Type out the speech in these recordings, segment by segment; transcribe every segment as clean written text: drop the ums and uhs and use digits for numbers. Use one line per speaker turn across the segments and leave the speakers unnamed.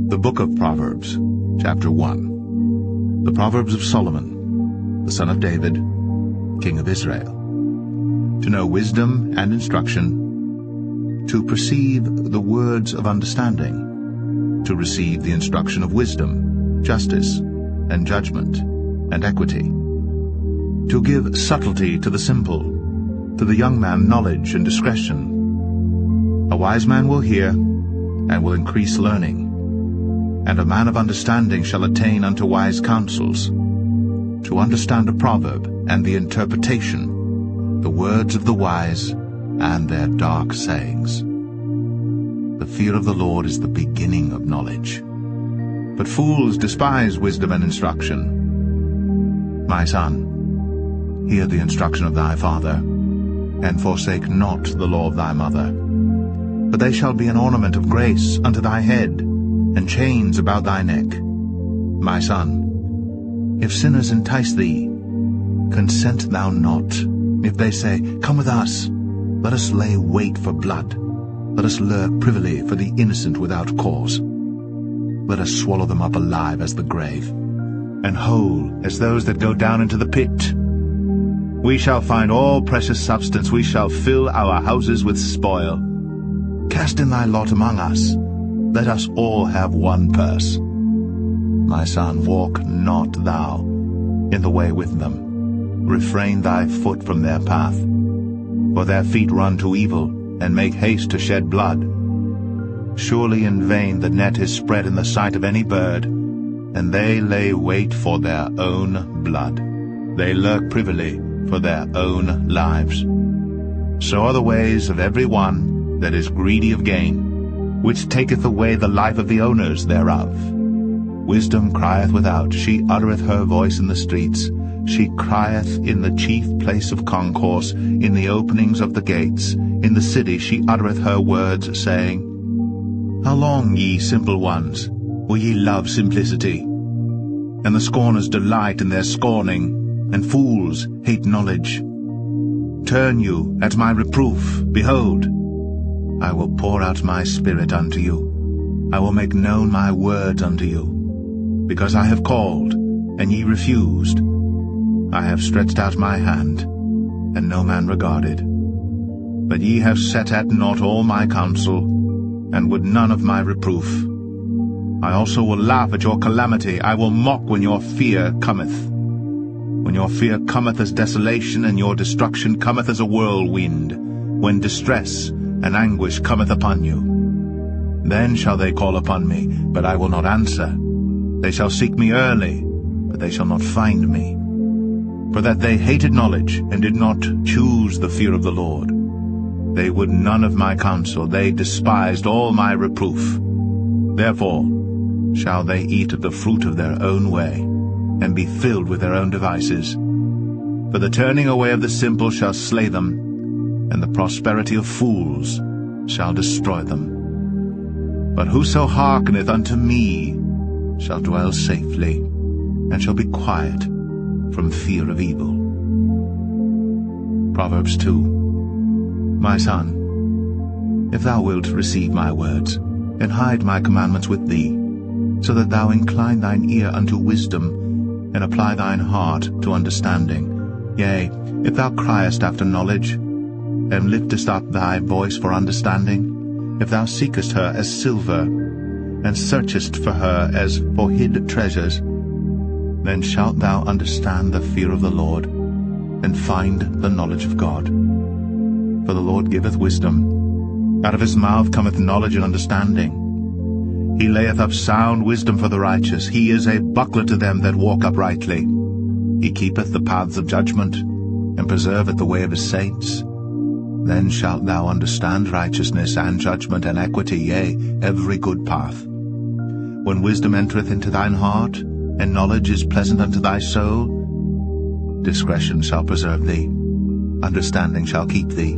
The Book of Proverbs, chapter 1. The Proverbs of Solomon, the son of David, king of Israel. To know wisdom and instruction, to perceive the words of understanding, to receive the instruction of wisdom, justice, and judgment, and equity, to give subtlety to the simple, to the young man knowledge and discretion. A wise man will hear, and will increase learning, and a man of understanding shall attain unto wise counsels. To understand a proverb and the interpretation, the words of the wise and their dark sayings. The fear of the Lord is the beginning of knowledge, but fools despise wisdom and instruction. My son, hear the instruction of thy father, and forsake not the law of thy mother. For they shall be an ornament of grace unto thy head, and chains about thy neck. My son, if sinners entice thee, consent thou not. If they say, Come with us, let us lay wait for blood. Let us lurk privily for the innocent without cause. Let us swallow them up alive as the grave, and whole as those that go down into the pit. We shall find all precious substance, we shall fill our houses with spoil. Cast in thy lot among us, let us all have one purse. My son, walk not thou in the way with them. Refrain thy foot from their path. For their feet run to evil, and make haste to shed blood. Surely in vain the net is spread in the sight of any bird, and they lay wait for their own blood. They lurk privily for their own lives. So are the ways of every one that is greedy of gain, which taketh away the life of the owners thereof. Wisdom crieth without, she uttereth her voice in the streets. She crieth in the chief place of concourse, in the openings of the gates. In the city she uttereth her words, saying, How long, ye simple ones, will ye love simplicity? And the scorners delight in their scorning, and fools hate knowledge. Turn you at my reproof, behold, I will pour out my spirit unto you. I will make known my words unto you. Because I have called, and ye refused. I have stretched out my hand, and no man regarded. But ye have set at naught all my counsel, and would none of my reproof. I also will laugh at your calamity. I will mock when your fear cometh. When your fear cometh as desolation, and your destruction cometh as a whirlwind, when distress and anguish cometh upon you. Then shall they call upon me, but I will not answer. They shall seek me early, but they shall not find me. For that they hated knowledge, and did not choose the fear of the Lord. They would none of my counsel, they despised all my reproof. Therefore shall they eat of the fruit of their own way, and be filled with their own devices. For the turning away of the simple shall slay them, and the prosperity of fools shall destroy them. But whoso hearkeneth unto me shall dwell safely, and shall be quiet from fear of evil. Proverbs 2. My son, if thou wilt receive my words, and hide my commandments with thee, so that thou incline thine ear unto wisdom, and apply thine heart to understanding, yea, if thou criest after knowledge, and liftest up thy voice for understanding, if thou seekest her as silver, and searchest for her as for hid treasures, then shalt thou understand the fear of the Lord, and find the knowledge of God. For the Lord giveth wisdom, out of his mouth cometh knowledge and understanding. He layeth up sound wisdom for the righteous, he is a buckler to them that walk uprightly. He keepeth the paths of judgment, and preserveth the way of his saints. Then shalt thou understand righteousness and judgment and equity, yea, every good path. When wisdom entereth into thine heart, and knowledge is pleasant unto thy soul, discretion shall preserve thee, understanding shall keep thee,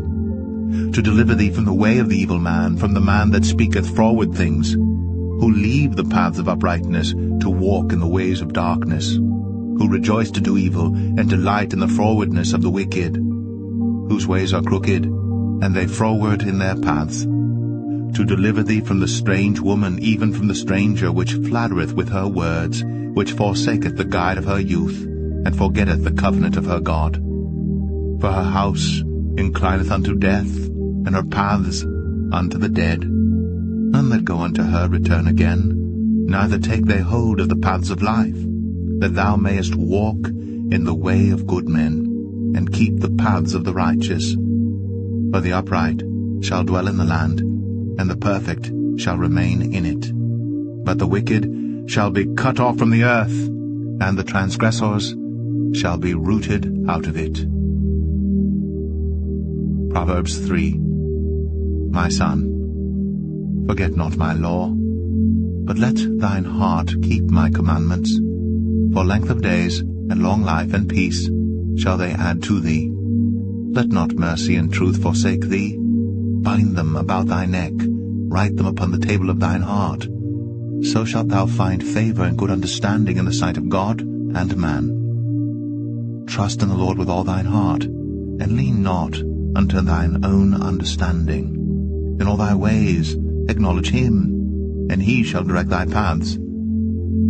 to deliver thee from the way of the evil man, from the man that speaketh froward things, who leave the paths of uprightness, to walk in the ways of darkness, who rejoice to do evil, and delight in the frowardness of the wicked, whose ways are crooked, and they froward in their paths, to deliver thee from the strange woman, even from the stranger which flattereth with her words, which forsaketh the guide of her youth, and forgetteth the covenant of her God. For her house inclineth unto death, and her paths unto the dead. None that go unto her return again, neither take they hold of the paths of life, that thou mayest walk in the way of good men, and keep the paths of the righteous. For the upright shall dwell in the land, and the perfect shall remain in it. But the wicked shall be cut off from the earth, and the transgressors shall be rooted out of it. Proverbs 3. My son, forget not my law, but let thine heart keep my commandments. For length of days, and long life, and peace shall they add to thee. Let not mercy and truth forsake thee. Bind them about thy neck, write them upon the table of thine heart. So shalt thou find favor and good understanding in the sight of God and man. Trust in the Lord with all thine heart, and lean not unto thine own understanding. In all thy ways acknowledge him, and he shall direct thy paths.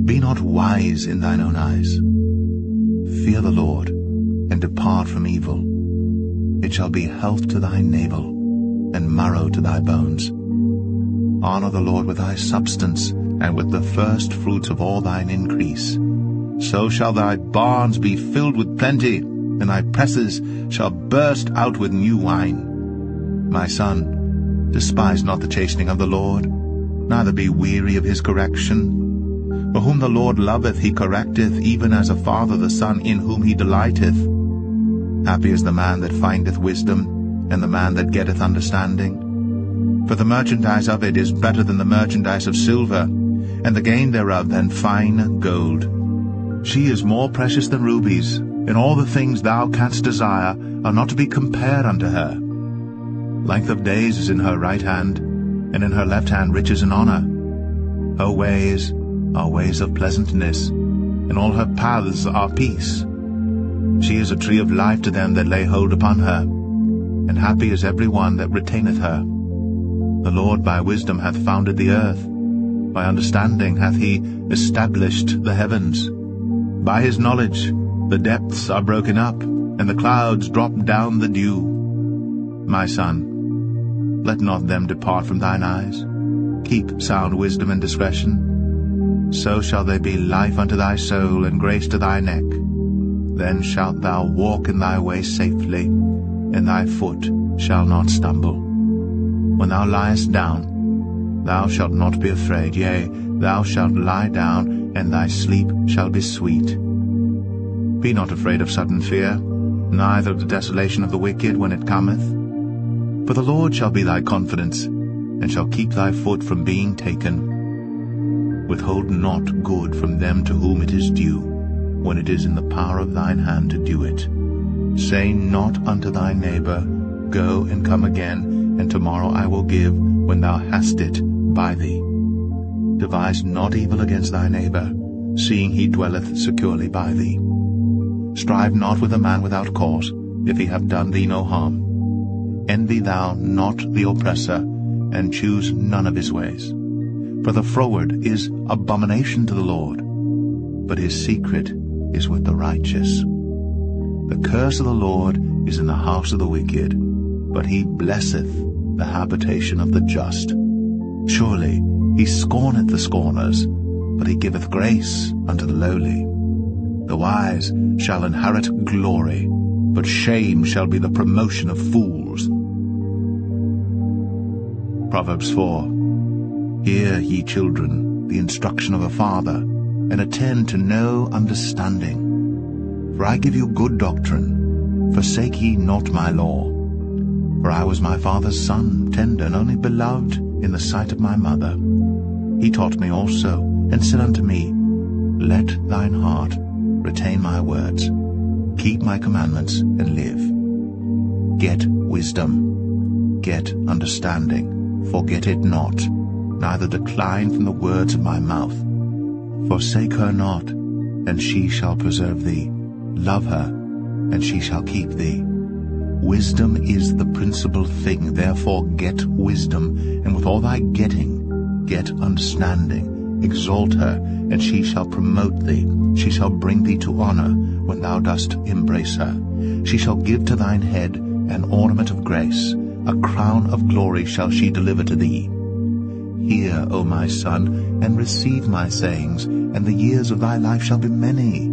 Be not wise in thine own eyes. Fear the Lord, and depart from evil. It shall be health to thy navel, and marrow to thy bones. Honor the Lord with thy substance, and with the first fruits of all thine increase. So shall thy barns be filled with plenty, and thy presses shall burst out with new wine. My son, despise not the chastening of the Lord, neither be weary of his correction. For whom the Lord loveth he correcteth, even as a father the son in whom he delighteth. Happy is the man that findeth wisdom, and the man that getteth understanding. For the merchandise of it is better than the merchandise of silver, and the gain thereof than fine gold. She is more precious than rubies, and all the things thou canst desire are not to be compared unto her. Length of days is in her right hand, and in her left hand riches and honor. Her ways are ways of pleasantness, and all her paths are peace. She is a tree of life to them that lay hold upon her, and happy is every one that retaineth her. The Lord by wisdom hath founded the earth, by understanding hath he established the heavens. By his knowledge the depths are broken up, and the clouds drop down the dew. My son, let not them depart from thine eyes. Keep sound wisdom and discretion. So shall they be life unto thy soul, and grace to thy neck. Then shalt thou walk in thy way safely, and thy foot shall not stumble. When thou liest down, thou shalt not be afraid. Yea, thou shalt lie down, and thy sleep shall be sweet. Be not afraid of sudden fear, neither of the desolation of the wicked when it cometh. For the Lord shall be thy confidence, and shall keep thy foot from being taken. Withhold not good from them to whom it is due, when it is in the power of thine hand to do it. Say not unto thy neighbor, Go and come again, and tomorrow I will give, when thou hast it by thee. Devise not evil against thy neighbor, seeing he dwelleth securely by thee. Strive not with a man without cause, if he have done thee no harm. Envy thou not the oppressor, and choose none of his ways. For the froward is abomination to the Lord, but his secret is with the righteous. The curse of the Lord is in the house of the wicked, but he blesseth the habitation of the just. Surely he scorneth the scorners, but he giveth grace unto the lowly. The wise shall inherit glory, but shame shall be the promotion of fools. Proverbs 4. Hear, ye children, the instruction of a father, and attend to know understanding. For I give you good doctrine. Forsake ye not my law. For I was my father's son, tender and only beloved in the sight of my mother. He taught me also, and said unto me, Let thine heart retain my words. Keep my commandments, and live. Get wisdom. Get understanding. Forget it not, neither decline from the words of my mouth. Forsake her not, and she shall preserve thee. Love her, and she shall keep thee. Wisdom is the principal thing, therefore get wisdom, and with all thy getting, get understanding. Exalt her, and she shall promote thee. She shall bring thee to honor when thou dost embrace her. She shall give to thine head an ornament of grace. A crown of glory shall she deliver to thee. Hear, O my son, and receive my sayings, and the years of thy life shall be many.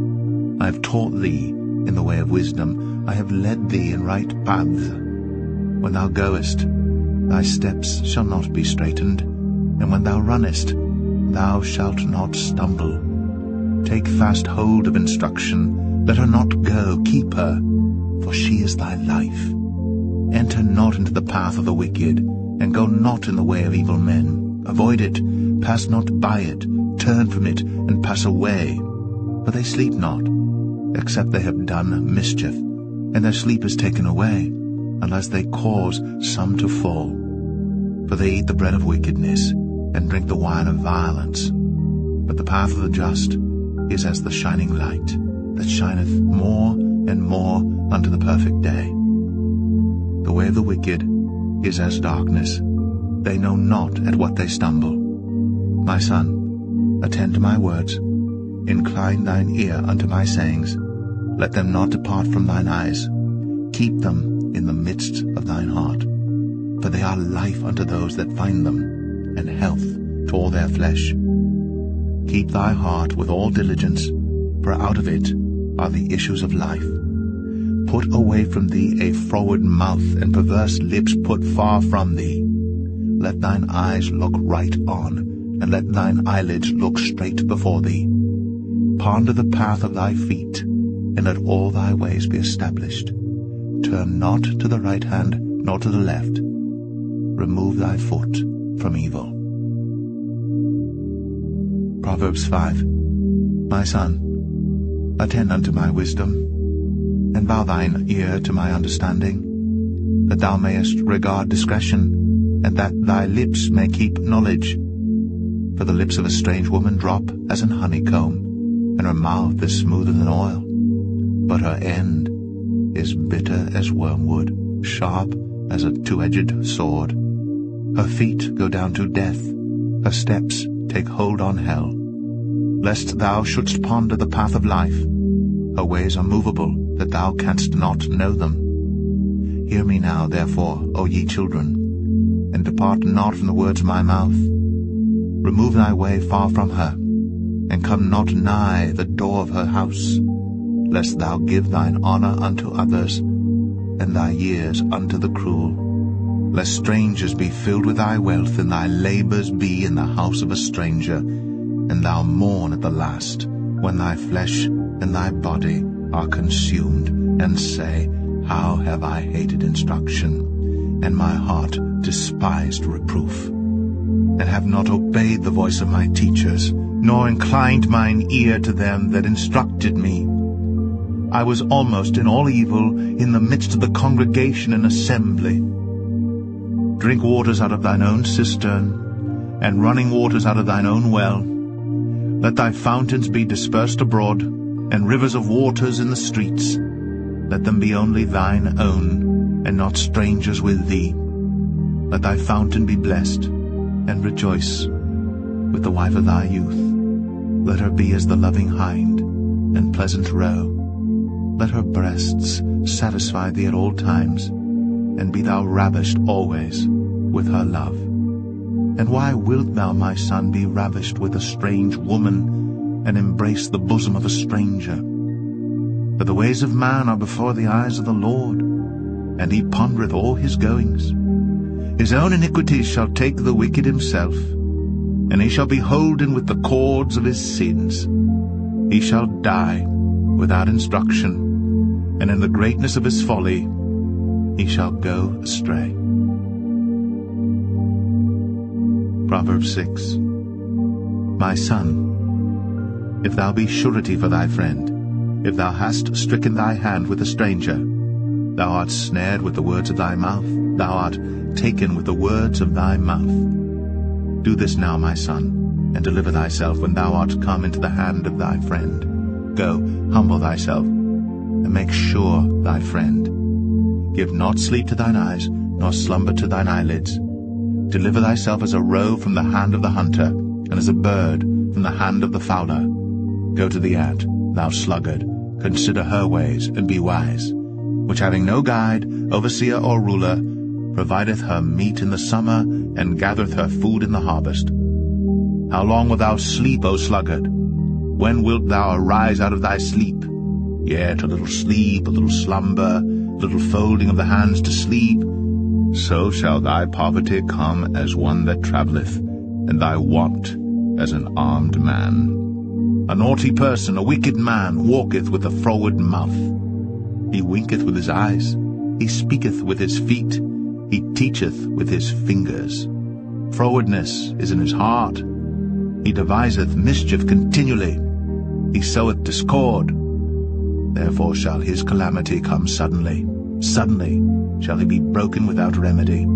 I have taught thee in the way of wisdom. I have led thee in right paths. When thou goest, thy steps shall not be straitened, and when thou runnest, thou shalt not stumble. Take fast hold of instruction. Let her not go. Keep her, for she is thy life. Enter not into the path of the wicked, and go not in the way of evil men. Avoid it, pass not by it, turn from it, and pass away. For they sleep not, except they have done mischief, and their sleep is taken away, unless they cause some to fall. For they eat the bread of wickedness, and drink the wine of violence. But the path of the just is as the shining light, that shineth more and more unto the perfect day. The way of the wicked is as darkness. They know not at what they stumble. My son, attend to my words. Incline thine ear unto my sayings. Let them not depart from thine eyes. Keep them in the midst of thine heart. For they are life unto those that find them, and health to all their flesh. Keep thy heart with all diligence, for out of it are the issues of life. Put away from thee a froward mouth, and perverse lips put far from thee. Let thine eyes look right on, and let thine eyelids look straight before thee. Ponder the path of thy feet, and let all thy ways be established. Turn not to the right hand, nor to the left. Remove thy foot from evil. Proverbs 5. My son, attend unto my wisdom, and bow thine ear to my understanding, that thou mayest regard discretion, and that thy lips may keep knowledge. For the lips of a strange woman drop as an honeycomb, and her mouth is smoother than oil. But her end is bitter as wormwood, sharp as a two-edged sword. Her feet go down to death, her steps take hold on hell. Lest thou shouldst ponder the path of life, her ways are movable, that thou canst not know them. Hear me now, therefore, O ye children, and depart not from the words of my mouth. Remove thy way far from her, and come not nigh the door of her house, lest thou give thine honor unto others, and thy years unto the cruel. Lest strangers be filled with thy wealth, and thy labors be in the house of a stranger, and thou mourn at the last, when thy flesh and thy body are consumed, and say, How have I hated instruction, and my heart despised reproof, and have not obeyed the voice of my teachers, nor inclined mine ear to them that instructed me. I was almost in all evil in the midst of the congregation and assembly. Drink waters out of thine own cistern, and running waters out of thine own well. Let thy fountains be dispersed abroad, and rivers of waters in the streets. Let them be only thine own, and not strangers with thee. Let thy fountain be blessed, and rejoice with the wife of thy youth. Let her be as the loving hind, and pleasant roe. Let her breasts satisfy thee at all times, and be thou ravished always with her love. And why wilt thou, my son, be ravished with a strange woman, and embrace the bosom of a stranger? For the ways of man are before the eyes of the Lord, and he pondereth all his goings. His own iniquities shall take the wicked himself, and he shall be holden with the cords of his sins. He shall die without instruction, and in the greatness of his folly he shall go astray. Proverbs 6. My son, if thou be surety for thy friend, if thou hast stricken thy hand with a stranger, thou art snared with the words of thy mouth, thou art taken with the words of thy mouth. Do this now, my son, and deliver thyself when thou art come into the hand of thy friend. Go, humble thyself, and make sure thy friend. Give not sleep to thine eyes, nor slumber to thine eyelids. Deliver thyself as a roe from the hand of the hunter, and as a bird from the hand of the fowler. Go to the ant, thou sluggard, consider her ways, and be wise, which having no guide, overseer, or ruler, provideth her meat in the summer, and gathereth her food in the harvest. How long wilt thou sleep, O sluggard? When wilt thou arise out of thy sleep? Yet a little sleep, a little slumber, a little folding of the hands to sleep. So shall thy poverty come as one that travelleth, and thy want as an armed man. A naughty person, a wicked man, walketh with a froward mouth. He winketh with his eyes, he speaketh with his feet, he teacheth with his fingers. Frowardness is in his heart. He deviseth mischief continually. He soweth discord. Therefore shall his calamity come suddenly. Suddenly shall he be broken without remedy.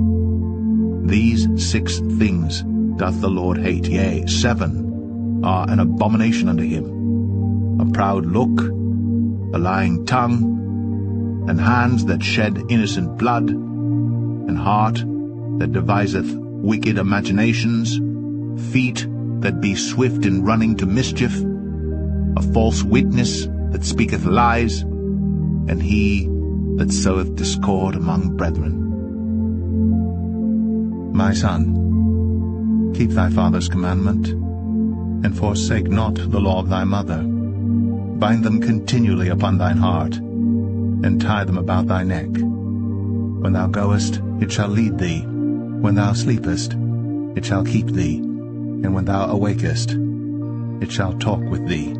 These 6 things doth the Lord hate, yea, 7 are an abomination unto him: a proud look, a lying tongue, and hands that shed innocent blood, and heart that deviseth wicked imaginations, feet that be swift in running to mischief, a false witness that speaketh lies, and he that soweth discord among brethren. My son, keep thy father's commandment, and forsake not the law of thy mother. Bind them continually upon thine heart, and tie them about thy neck. When thou goest, it shall lead thee. When thou sleepest, it shall keep thee. And when thou awakest, it shall talk with thee.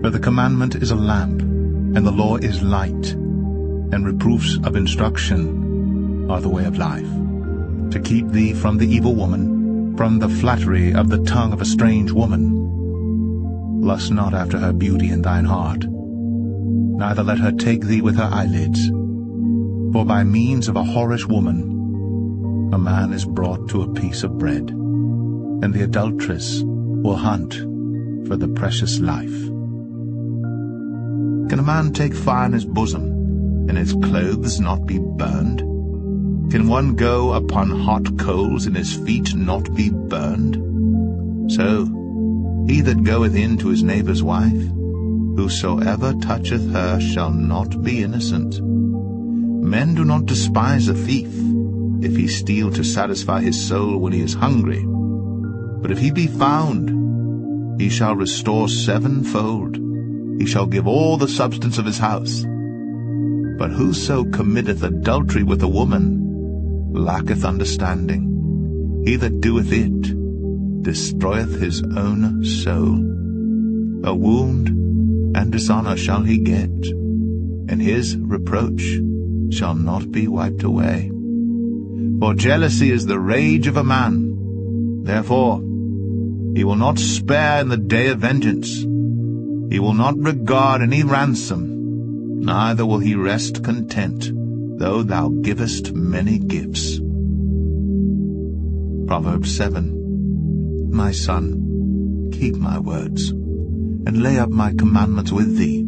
For the commandment is a lamp, and the law is light, and reproofs of instruction are the way of life, to keep thee from the evil woman, from the flattery of the tongue of a strange woman. Lust not after her beauty in thine heart, neither let her take thee with her eyelids. For by means of a whorish woman a man is brought to a piece of bread, and the adulteress will hunt for the precious life. Can a man take fire in his bosom, and his clothes not be burned? Can one go upon hot coals, and his feet not be burned? So he that goeth in to his neighbour's wife, whosoever toucheth her shall not be innocent. Men do not despise a thief, if he steal to satisfy his soul when he is hungry. But if he be found, he shall restore 7-fold. He shall give all the substance of his house. But whoso committeth adultery with a woman lacketh understanding. He that doeth it destroyeth his own soul. A wound and dishonour shall he get, and his reproach shall not be wiped away. For jealousy is the rage of a man. Therefore he will not spare in the day of vengeance. He will not regard any ransom, neither will he rest content, though thou givest many gifts. Proverbs 7. My son, keep my words, and lay up my commandments with thee.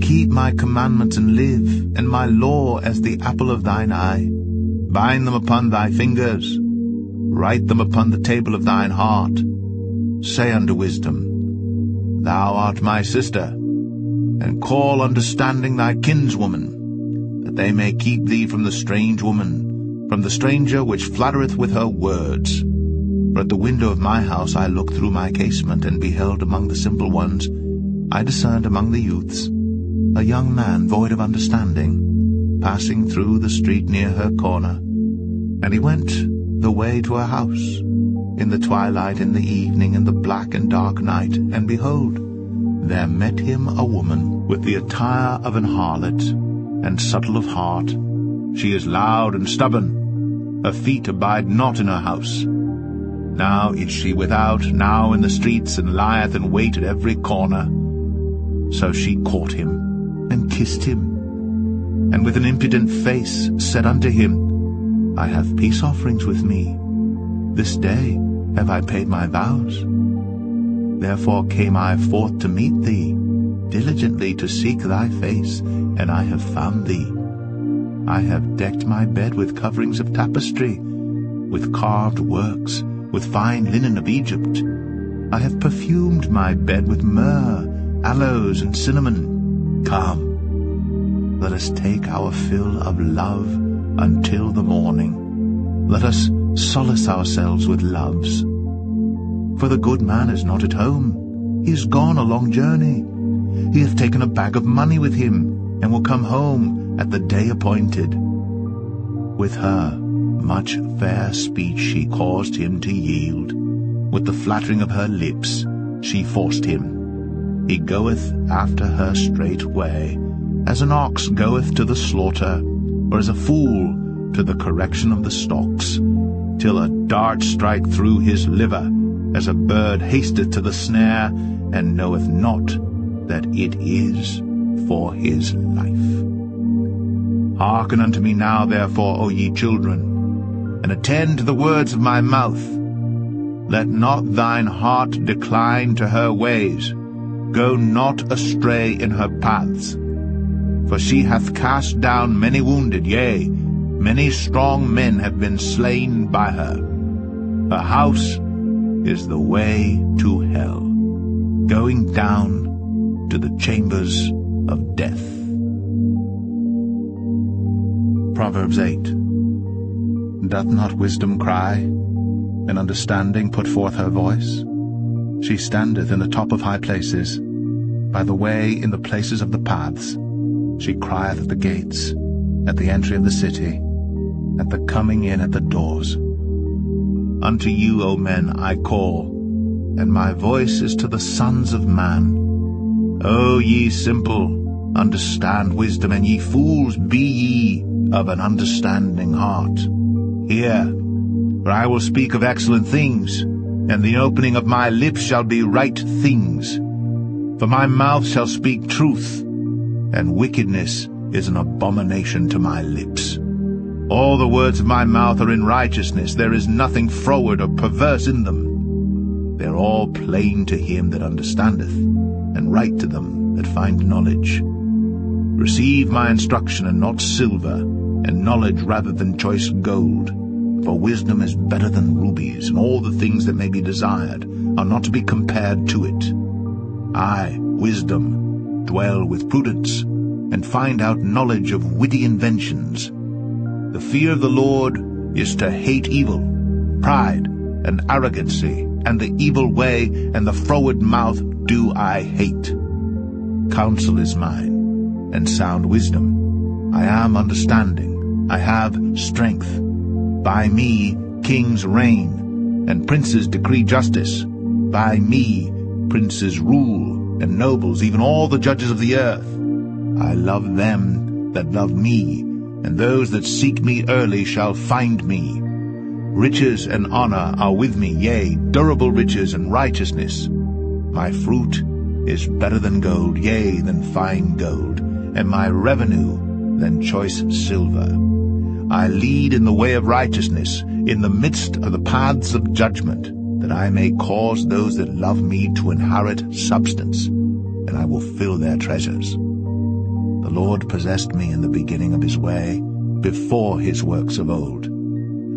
Keep my commandments and live, and my law as the apple of thine eye. Bind them upon thy fingers, write them upon the table of thine heart. Say unto wisdom, Thou art my sister, and call understanding thy kinswoman, that they may keep thee from the strange woman, from the stranger which flattereth with her words. For at the window of my house I looked through my casement, and beheld among the simple ones, I discerned among the youths, a young man void of understanding, passing through the street near her corner. And he went the way to her house, in the twilight, in the evening, in the black and dark night, and behold, there met him a woman with the attire of an harlot, and subtle of heart. She is loud and stubborn, her feet abide not in her house. Now is she without, now in the streets, and lieth in wait at every corner. So she caught him, and kissed him, and with an impudent face said unto him, I have peace offerings with me. This day have I paid my vows. Therefore came I forth to meet thee, diligently to seek thy face, and I have found thee. I have decked my bed with coverings of tapestry, with carved works, with fine linen of Egypt. I have perfumed my bed with myrrh, aloes, and cinnamon. Come, let us take our fill of love until the morning. Let us solace ourselves with loves. For the good man is not at home. He is gone a long journey. He hath taken a bag of money with him, and will come home at the day appointed. With her much fair speech she caused him to yield. With the flattering of her lips she forced him. He goeth after her straightway, as an ox goeth to the slaughter, or as a fool to the correction of the stocks, till a dart strike through his liver, as a bird hasteth to the snare, and knoweth not that it is for his life. Hearken unto me now, therefore, O ye children, and attend to the words of my mouth. Let not thine heart decline to her ways. Go not astray in her paths. For she hath cast down many wounded, yea, many strong men have been slain by her. Her house is the way to hell, going down to the chambers of death. Proverbs 8. Doth not wisdom cry, and understanding put forth her voice? She standeth in the top of high places, by the way in the places of the paths. She crieth at the gates, at the entry of the city, at the coming in at the doors. Unto you, O men, I call, and my voice is to the sons of man. O ye simple, understand wisdom, and ye fools, be ye of an understanding heart. Hear, for I will speak of excellent things, and the opening of my lips shall be right things. For my mouth shall speak truth, and wickedness is an abomination to my lips. All the words of my mouth are in righteousness. There is nothing froward or perverse in them. They are all plain to him that understandeth, and right to them that find knowledge. Receive my instruction, and not silver, and knowledge rather than choice gold. For wisdom is better than rubies, and all the things that may be desired are not to be compared to it. I, wisdom, dwell with prudence, and find out knowledge of witty inventions. The fear of the Lord is to hate evil, pride, and arrogancy, and the evil way, and the froward mouth do I hate. Counsel is mine, and sound wisdom. I am understanding, I have strength. By me kings reign, and princes decree justice. By me princes rule, and nobles, even all the judges of the earth. I love them that love me, and those that seek me early shall find me. Riches and honor are with me, yea, durable riches and righteousness. My fruit is better than gold, yea, than fine gold, and my revenue than choice silver. I lead in the way of righteousness, in the midst of the paths of judgment, that I may cause those that love me to inherit substance, and I will fill their treasures. The Lord possessed me in the beginning of his way, before his works of old.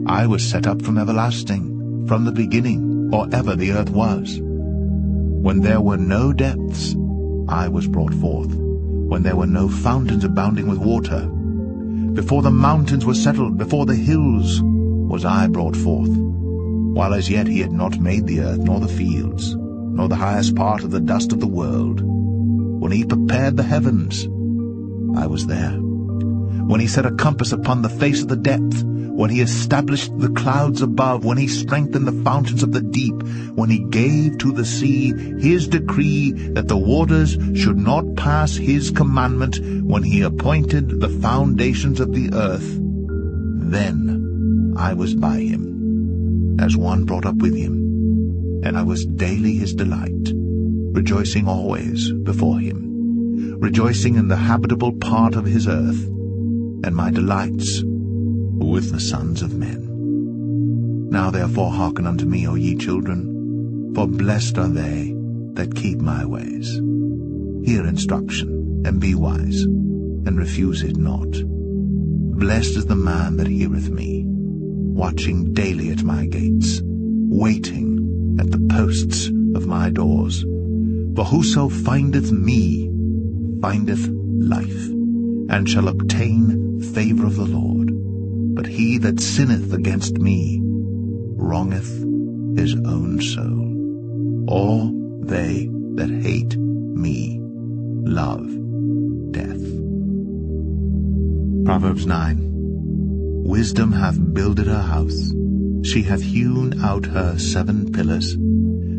I was set up from everlasting, from the beginning, or ever the earth was. When there were no depths, I was brought forth, when there were no fountains abounding with water. Before the mountains were settled, before the hills, was I brought forth, while as yet he had not made the earth, nor the fields, nor the highest part of the dust of the world. When he prepared the heavens, I was there. When he set a compass upon the face of the depth, when he established the clouds above, when he strengthened the fountains of the deep, when he gave to the sea his decree that the waters should not pass his commandment, when he appointed the foundations of the earth, then I was by him, as one brought up with him, and I was daily his delight, rejoicing always before him, rejoicing in the habitable part of his earth, and my delights with the sons of men. Now therefore hearken unto me, O ye children, for blessed are they that keep my ways. Hear instruction, and be wise, and refuse it not. blessed is the man that heareth me, watching daily at my gates, waiting at the posts of my doors. For whoso findeth me findeth life, and shall obtain favor of the Lord. But he that sinneth against me wrongeth his own soul. All they that hate me love death. Proverbs 9. Wisdom hath builded her house. She hath hewn out her 7 pillars.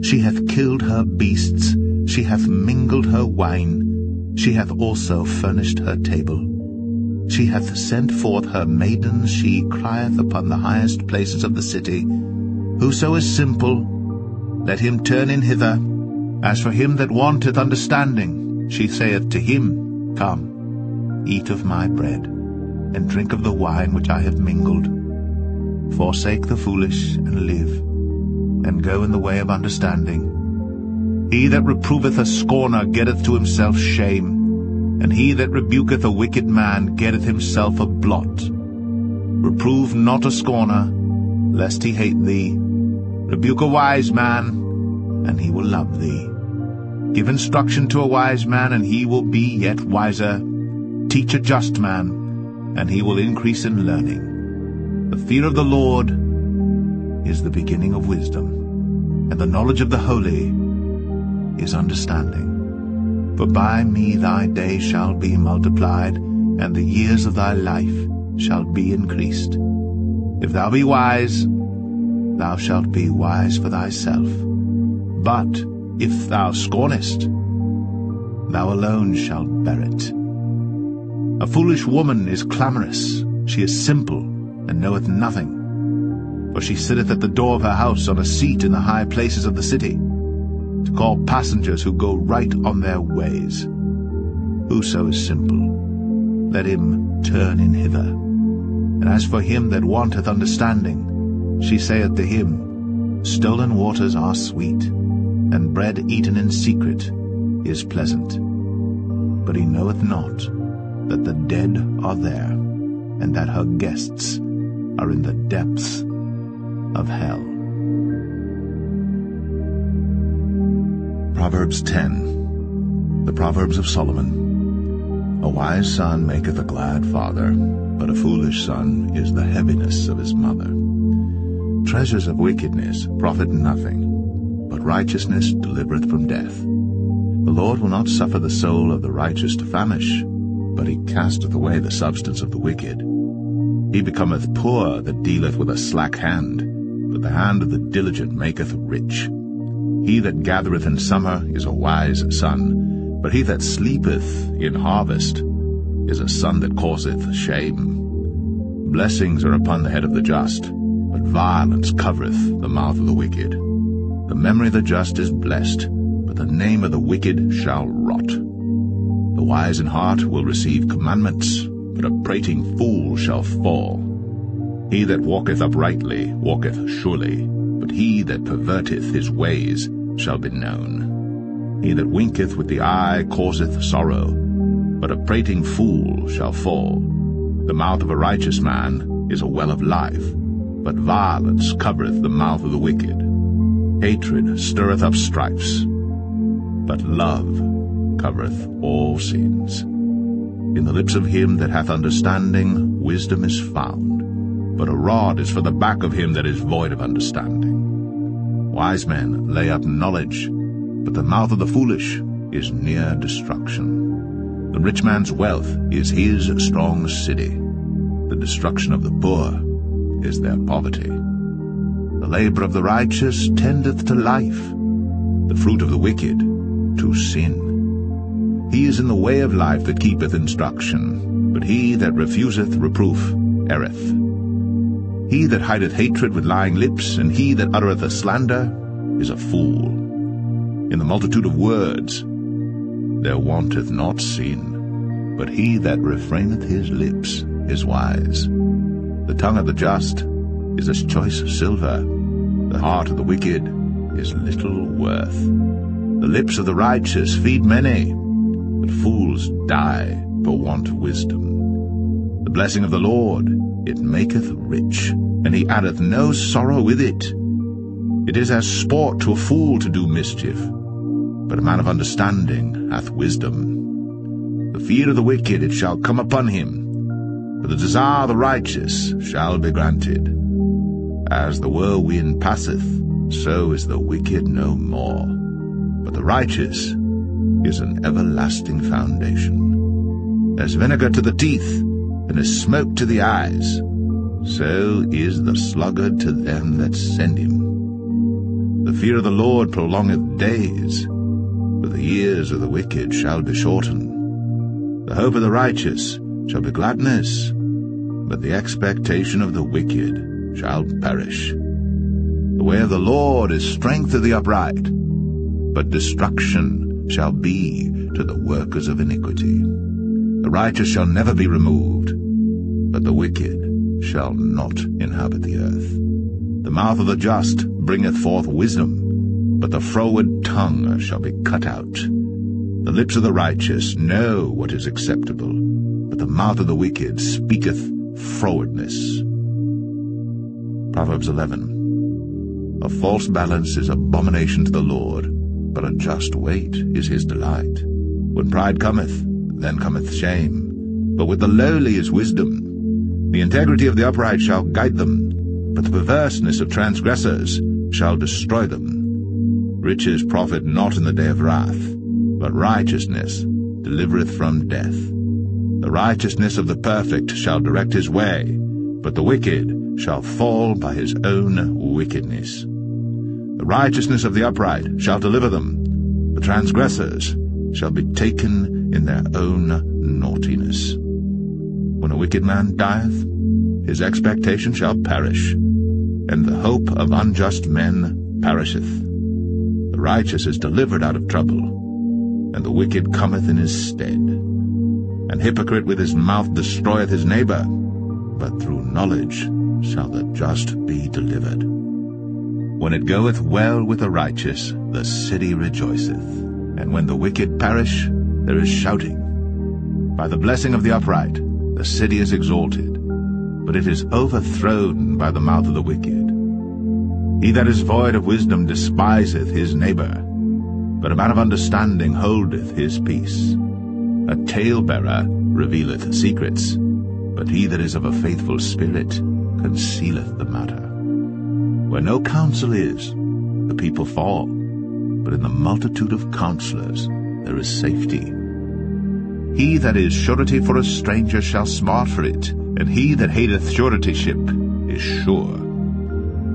She hath killed her beasts. She hath mingled her wine. She hath also furnished her table. She hath sent forth her maidens. She crieth upon the highest places of the city. Whoso is simple, let him turn in hither. As for him that wanteth understanding, she saith to him, Come, eat of my bread, and drink of the wine which I have mingled. Forsake the foolish, and live, and go in the way of understanding. He that reproveth a scorner getteth to himself shame, and he that rebuketh a wicked man getteth himself a blot. Reprove not a scorner, lest he hate thee. Rebuke a wise man, and he will love thee. Give instruction to a wise man, and he will be yet wiser. Teach a just man, and he will increase in learning. The fear of the Lord is the beginning of wisdom, and the knowledge of the holy is understanding. For by me thy days shall be multiplied, and the years of thy life shall be increased. If thou be wise, thou shalt be wise for thyself. But if thou scornest, thou alone shalt bear it. A foolish woman is clamorous, she is simple, and knoweth nothing. For she sitteth at the door of her house on a seat in the high places of the city, to call passengers who go right on their ways. Whoso is simple, let him turn in hither. And as for him that wanteth understanding, she saith to him, Stolen waters are sweet, and bread eaten in secret is pleasant. But he knoweth not that the dead are there, and that her guests are in the depths of hell. Proverbs 10. The Proverbs of Solomon. A wise son maketh a glad father, but a foolish son is the heaviness of his mother. Treasures of wickedness profit nothing, but righteousness delivereth from death. The Lord will not suffer the soul of the righteous to famish, but he casteth away the substance of the wicked. He becometh poor that dealeth with a slack hand, but the hand of the diligent maketh rich. He that gathereth in summer is a wise son, but he that sleepeth in harvest is a son that causeth shame. Blessings are upon the head of the just, but violence covereth the mouth of the wicked. The memory of the just is blessed, but the name of the wicked shall rot. The wise in heart will receive commandments, but a prating fool shall fall. He that walketh uprightly walketh surely, but he that perverteth his ways shall be known. He that winketh with the eye causeth sorrow, but a prating fool shall fall. The mouth of a righteous man is a well of life, but violence covereth the mouth of the wicked. Hatred stirreth up strifes, but love covereth all sins. In the lips of him that hath understanding wisdom is found, but a rod is for the back of him that is void of understanding. Wise men lay up knowledge, but the mouth of the foolish is near destruction. The rich man's wealth is his strong city. The destruction of the poor is their poverty. The labor of the righteous tendeth to life, the fruit of the wicked to sin. He is in the way of life that keepeth instruction, but he that refuseth reproof erreth. He that hideth hatred with lying lips, and he that uttereth a slander, is a fool. In the multitude of words there wanteth not sin, but he that refraineth his lips is wise. The tongue of the just is as choice silver, the heart of the wicked is little worth. The lips of the righteous feed many, but fools die for want of wisdom. The blessing of the Lord, it maketh rich, and he addeth no sorrow with it. It is as sport to a fool to do mischief, but a man of understanding hath wisdom. The fear of the wicked it shall come upon him, but the desire of the righteous shall be granted. As the whirlwind passeth, so is the wicked no more, but the righteous is an everlasting foundation. As vinegar to the teeth, and as smoke to the eyes, so is the sluggard to them that send him. The fear of the Lord prolongeth days, but the years of the wicked shall be shortened. The hope of the righteous shall be gladness, but the expectation of the wicked shall perish. The way of the Lord is strength to the upright, but destruction shall be to the workers of iniquity. The righteous shall never be removed, but the wicked shall not inhabit the earth. The mouth of the just bringeth forth wisdom, but the froward tongue shall be cut out. The lips of the righteous know what is acceptable, but the mouth of the wicked speaketh frowardness. Proverbs 11. A false balance is abomination to the Lord, but a just weight is his delight. When pride cometh, then cometh shame, but with the lowly is wisdom. The integrity of the upright shall guide them, but the perverseness of transgressors shall destroy them. Riches profit not in the day of wrath, but righteousness delivereth from death. The righteousness of the perfect shall direct his way, but the wicked shall fall by his own wickedness. The righteousness of the upright shall deliver them, the transgressors shall be taken in their own naughtiness. When a wicked man dieth, his expectation shall perish, and the hope of unjust men perisheth. The righteous is delivered out of trouble, and the wicked cometh in his stead. An hypocrite with his mouth destroyeth his neighbor, but through knowledge shall the just be delivered. When it goeth well with the righteous, the city rejoiceth, and when the wicked perish, there is shouting. By the blessing of the upright, the city is exalted, but it is overthrown by the mouth of the wicked. He that is void of wisdom despiseth his neighbor, but a man of understanding holdeth his peace. A talebearer revealeth secrets, but he that is of a faithful spirit concealeth the matter. Where no counsel is, the people fall, but in the multitude of counselors there is safety. He that is surety for a stranger shall smart for it, and he that hateth suretyship is sure.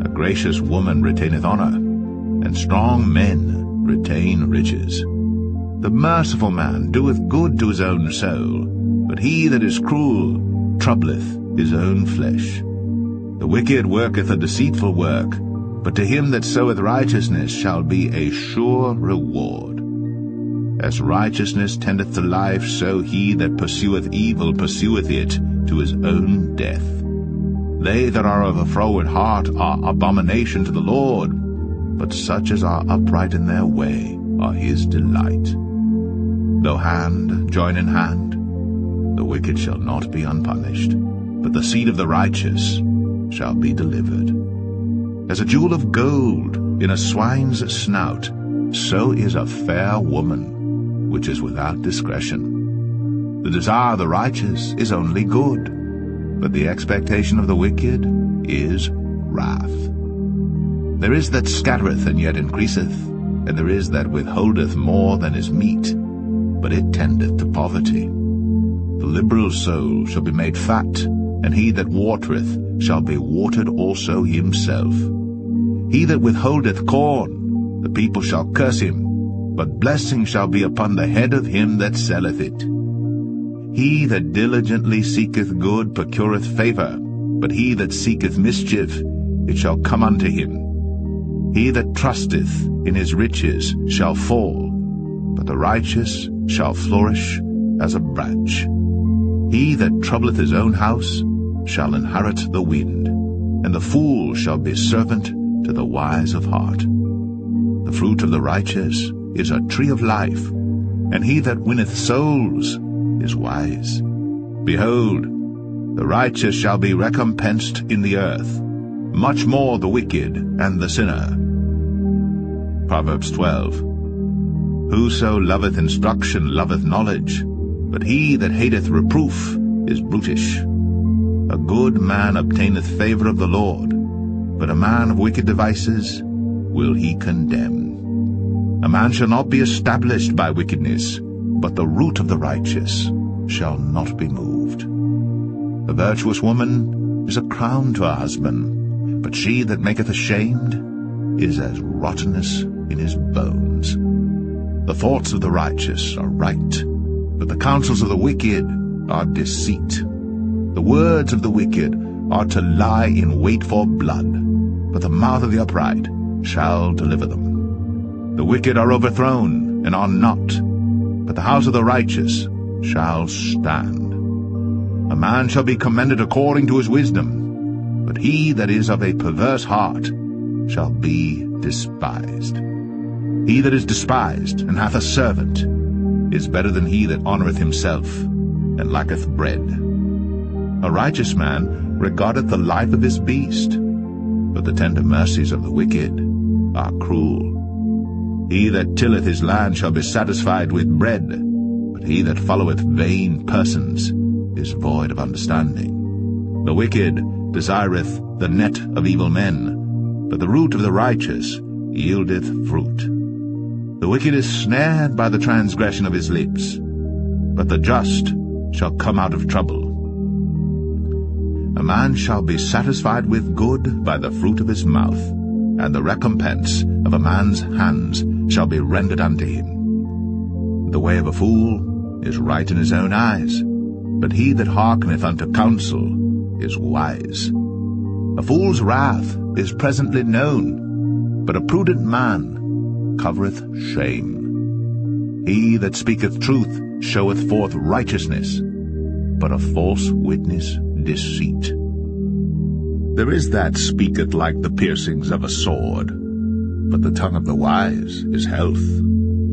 A gracious woman retaineth honor, and strong men retain riches. The merciful man doeth good to his own soul, but he that is cruel troubleth his own flesh. The wicked worketh a deceitful work, but to him that soweth righteousness shall be a sure reward. As righteousness tendeth to life, so he that pursueth evil pursueth it to his own death. They that are of a froward heart are abomination to the Lord, but such as are upright in their way are his delight. Though hand join in hand, the wicked shall not be unpunished, but the seed of the righteous shall be delivered. As a jewel of gold in a swine's snout, so is a fair woman which is without discretion. The desire of the righteous is only good, but the expectation of the wicked is wrath. There is that scattereth and yet increaseth, and there is that withholdeth more than is meet, but it tendeth to poverty. The liberal soul shall be made fat, and he that watereth shall be watered also himself. He that withholdeth corn, the people shall curse him, but blessing shall be upon the head of him that selleth it. He that diligently seeketh good procureth favor, but he that seeketh mischief, it shall come unto him. He that trusteth in his riches shall fall, but the righteous shall flourish as a branch. He that troubleth his own house shall inherit the wind, and the fool shall be servant to the wise of heart. The fruit of the righteous is a tree of life, and he that winneth souls is wise. Behold, The righteous shall be recompensed in the earth, much more the wicked and the sinner. Proverbs 12. Whoso loveth instruction loveth knowledge, but he that hateth reproof is brutish. A good man obtaineth favour of the Lord, but a man of wicked devices will he condemn. A man shall not be established by wickedness, but the root of the righteous shall not be moved. A virtuous woman is a crown to her husband, but she that maketh ashamed is as rottenness in his bones. The thoughts of the righteous are right, but the counsels of the wicked are deceit. The words of the wicked are to lie in wait for blood, but the mouth of the upright shall deliver them. The wicked are overthrown and are not, but the house of the righteous shall stand. A man shall be commended according to his wisdom, but he that is of a perverse heart shall be despised. He that is despised and hath a servant is better than he that honoureth himself and lacketh bread. A righteous man regardeth the life of his beast, but the tender mercies of the wicked are cruel. He that tilleth his land shall be satisfied with bread, but he that followeth vain persons is void of understanding. The wicked desireth the net of evil men, but the root of the righteous yieldeth fruit. The wicked is snared by the transgression of his lips, but the just shall come out of trouble. A man shall be satisfied with good by the fruit of his mouth, and the recompense of a man's hands shall be rendered unto him. The way of a fool is right in his own eyes, but he that hearkeneth unto counsel is wise. A fool's wrath is presently known, but a prudent man covereth shame. He that speaketh truth showeth forth righteousness, but a false witness deceit. There is that speaketh like the piercings of a sword, but the tongue of the wise is health.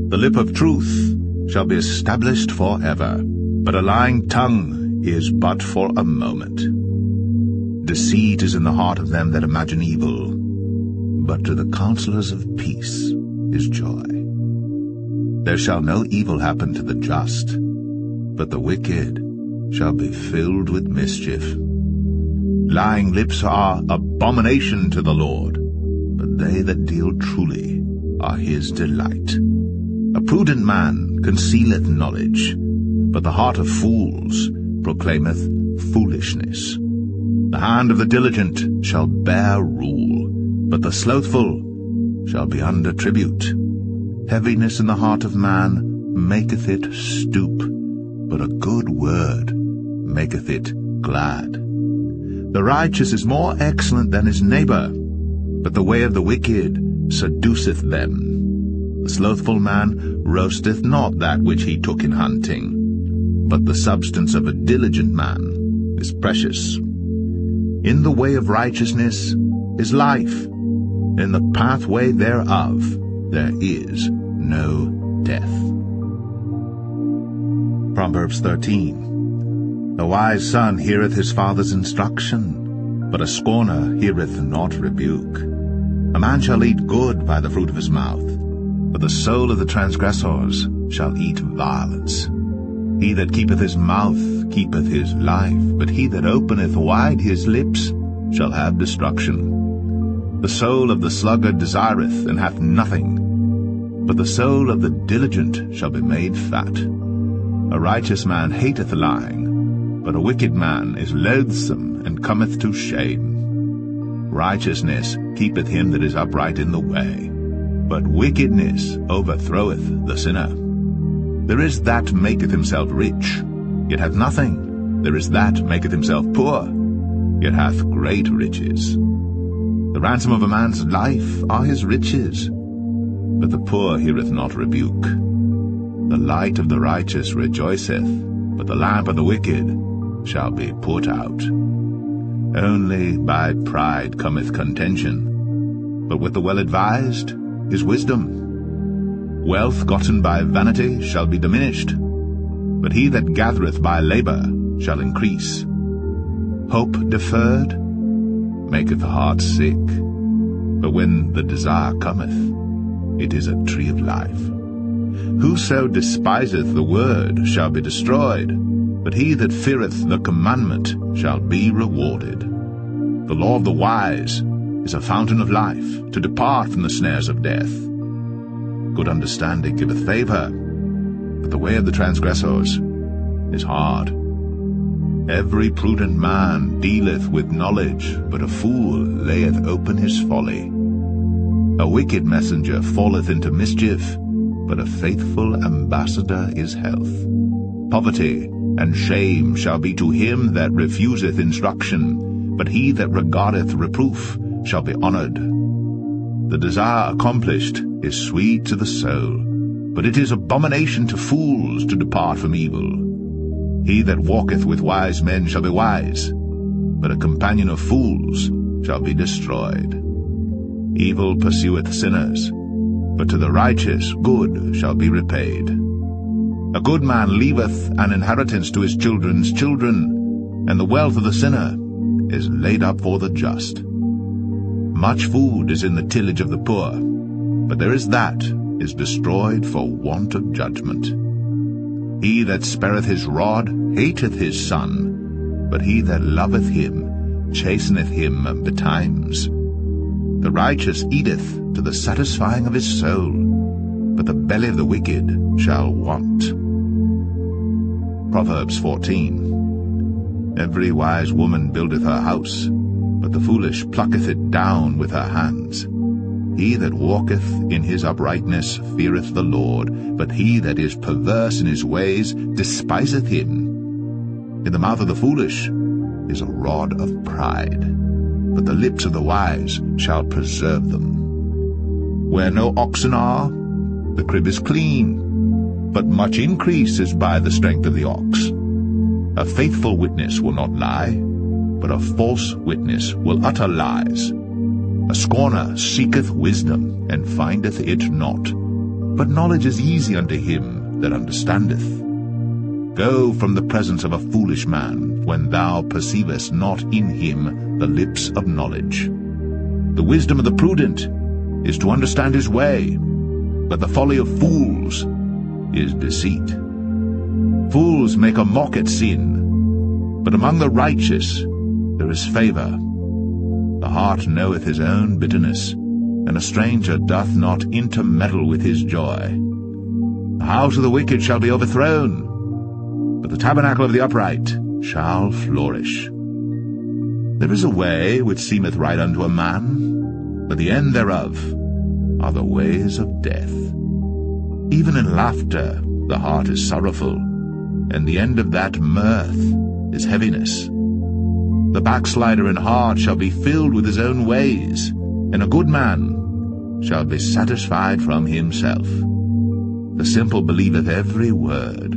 The lip of truth shall be established for ever, but a lying tongue is but for a moment. Deceit is in the heart of them that imagine evil, but to the counselors of peace is joy. There shall no evil happen to the just, but the wicked shall be filled with mischief. Lying lips are abomination to the Lord, but they that deal truly are his delight. A prudent man concealeth knowledge, but the heart of fools proclaimeth foolishness. The hand of the diligent shall bear rule, but the slothful shall be under tribute. Heaviness in the heart of man maketh it stoop, but a good word maketh it glad. The righteous is more excellent than his neighbour, but the way of the wicked seduceth them. The slothful man roasteth not that which he took in hunting, but the substance of a diligent man is precious. In the way of righteousness is life, in the pathway thereof there is no death. Proverbs 13. A wise son heareth his father's instruction, but a scorner heareth not rebuke. A man shall eat good by the fruit of his mouth, but the soul of the transgressors shall eat violence. He that keepeth his mouth keepeth his life, but he that openeth wide his lips shall have destruction. The soul of the sluggard desireth, and hath nothing, but the soul of the diligent shall be made fat. A righteous man hateth lying, but a wicked man is loathsome, and cometh to shame. Righteousness keepeth him that is upright in the way, but wickedness overthroweth the sinner. There is that maketh himself rich, yet hath nothing. There is that maketh himself poor, yet hath great riches. The ransom of a man's life are his riches, but the poor heareth not rebuke. The light of the righteous rejoiceth, but the lamp of the wicked shall be put out. Only by pride cometh contention, but with the well-advised is wisdom. Wealth gotten by vanity shall be diminished, but he that gathereth by labour shall increase. Hope deferred maketh the heart sick, but when the desire cometh, it is a tree of life. Whoso despiseth the word shall be destroyed, but he that feareth the commandment shall be rewarded. The law of the wise is a fountain of life, to depart from the snares of death. Good understanding giveth favour, but the way of the transgressors is hard. Every prudent man dealeth with knowledge, but a fool layeth open his folly. A wicked messenger falleth into mischief, but a faithful ambassador is health. Poverty and shame shall be to him that refuseth instruction, but he that regardeth reproof shall be honoured. The desire accomplished is sweet to the soul, but it is abomination to fools to depart from evil. He that walketh with wise men shall be wise, but a companion of fools shall be destroyed. Evil pursueth sinners, but to the righteous good shall be repaid. A good man leaveth an inheritance to his children's children, and the wealth of the sinner is laid up for the just. Much food is in the tillage of the poor, but there is that is destroyed for want of judgment. He that spareth his rod hateth his son, but he that loveth him chasteneth him betimes. The righteous eateth to the satisfying of his soul, but the belly of the wicked shall want. Proverbs 14. Every wise woman buildeth her house, but the foolish plucketh it down with her hands. He that walketh in his uprightness feareth the Lord, but he that is perverse in his ways despiseth him. In the mouth of the foolish is a rod of pride, but the lips of the wise shall preserve them. Where no oxen are, the crib is clean, but much increase is by the strength of the ox. A faithful witness will not lie, but a false witness will utter lies. A scorner seeketh wisdom, and findeth it not, but knowledge is easy unto him that understandeth. Go from the presence of a foolish man, when thou perceivest not in him the lips of knowledge. The wisdom of the prudent is to understand his way, but the folly of fools is deceit. Fools make a mock at sin, but among the righteous there is favour. The heart knoweth his own bitterness, and a stranger doth not intermeddle with his joy. The house of the wicked shall be overthrown, but the tabernacle of the upright shall flourish. There is a way which seemeth right unto a man, but the end thereof are the ways of death. Even in laughter the heart is sorrowful, and the end of that mirth is heaviness. The backslider in heart shall be filled with his own ways, and a good man shall be satisfied from himself. The simple believeth every word,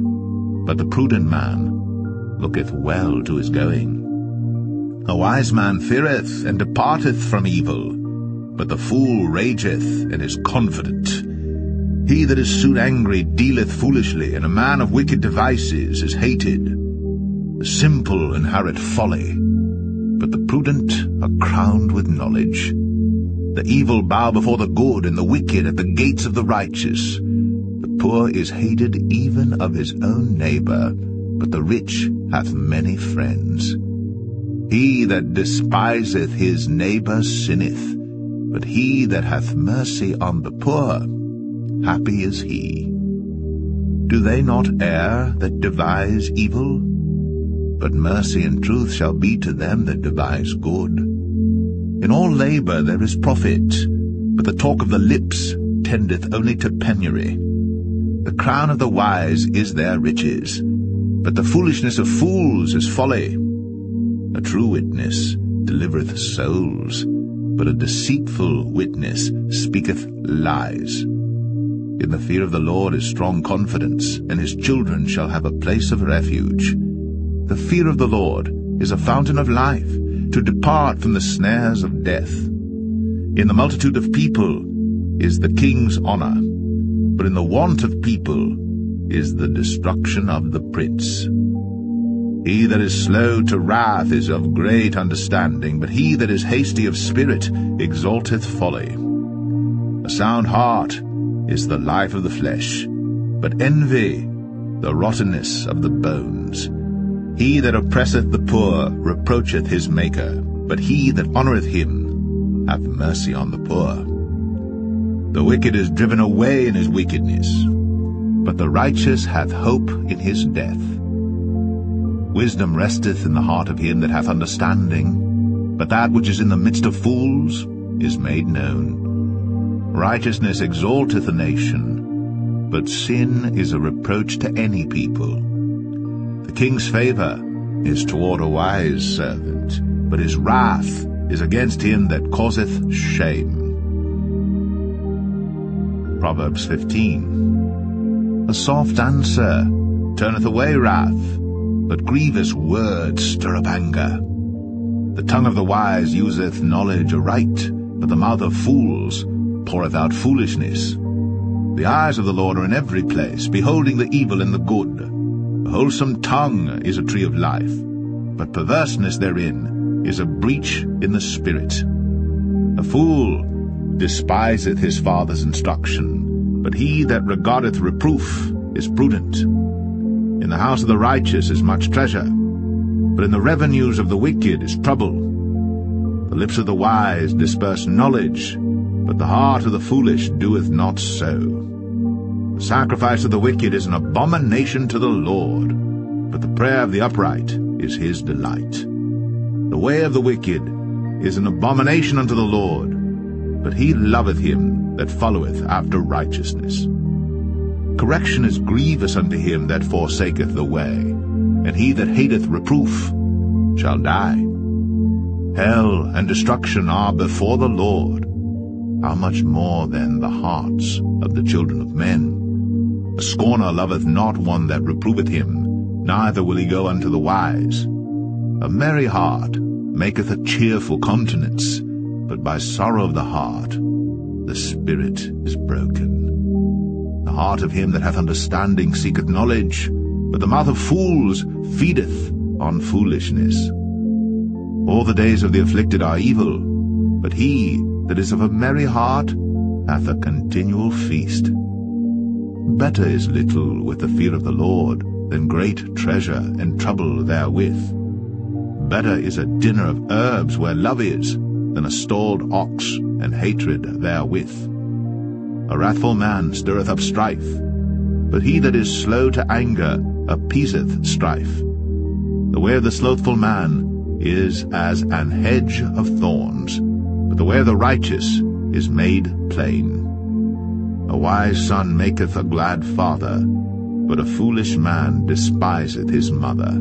but the prudent man looketh well to his going. A wise man feareth and departeth from evil, but the fool rageth and is confident. He that is soon angry dealeth foolishly, and a man of wicked devices is hated. The simple inherit folly, but the prudent are crowned with knowledge. The evil bow before the good, and the wicked at the gates of the righteous. The poor is hated even of his own neighbour, but the rich hath many friends. He that despiseth his neighbour sinneth, but he that hath mercy on the poor, happy is he. Do they not err that devise evil? But mercy and truth shall be to them that devise good. In all labour there is profit, but the talk of the lips tendeth only to penury. The crown of the wise is their riches, but the foolishness of fools is folly. A true witness delivereth souls, but a deceitful witness speaketh lies. In the fear of the Lord is strong confidence, and his children shall have a place of refuge. The fear of the Lord is a fountain of life, to depart from the snares of death. In the multitude of people is the king's honour, but in the want of people is the destruction of the prince. He that is slow to wrath is of great understanding, but he that is hasty of spirit exalteth folly. A sound heart is the life of the flesh, but envy the rottenness of the bones. He that oppresseth the poor reproacheth his Maker, but he that honoureth him hath mercy on the poor. The wicked is driven away in his wickedness, but the righteous hath hope in his death. Wisdom resteth in the heart of him that hath understanding, but that which is in the midst of fools is made known. Righteousness exalteth a nation, but sin is a reproach to any people. The king's favour is toward a wise servant, but his wrath is against him that causeth shame. Proverbs 15. A soft answer turneth away wrath, but grievous words stir up anger. The tongue of the wise useth knowledge aright, but the mouth of fools poureth out foolishness. The eyes of the Lord are in every place, beholding the evil and the good. A wholesome tongue is a tree of life, but perverseness therein is a breach in the spirit. A fool despiseth his father's instruction, but he that regardeth reproof is prudent. In the house of the righteous is much treasure, but in the revenues of the wicked is trouble. The lips of the wise disperse knowledge, but the heart of the foolish doeth not so. The sacrifice of the wicked is an abomination to the Lord, but the prayer of the upright is his delight. The way of the wicked is an abomination unto the Lord, but he loveth him that followeth after righteousness. Correction is grievous unto him that forsaketh the way, and he that hateth reproof shall die. Hell and destruction are before the Lord. How much more then the hearts of the children of men? A scorner loveth not one that reproveth him, neither will he go unto the wise. A merry heart maketh a cheerful countenance, but by sorrow of the heart the spirit is broken. The heart of him that hath understanding seeketh knowledge, but the mouth of fools feedeth on foolishness. All the days of the afflicted are evil, but he that is of a merry heart hath a continual feast. Better is little with the fear of the Lord than great treasure and trouble therewith. Better is a dinner of herbs where love is, than a stalled ox and hatred therewith. A wrathful man stirreth up strife, but he that is slow to anger appeaseth strife. The way of the slothful man is as an hedge of thorns, but the way of the righteous is made plain. A wise son maketh a glad father, but a foolish man despiseth his mother.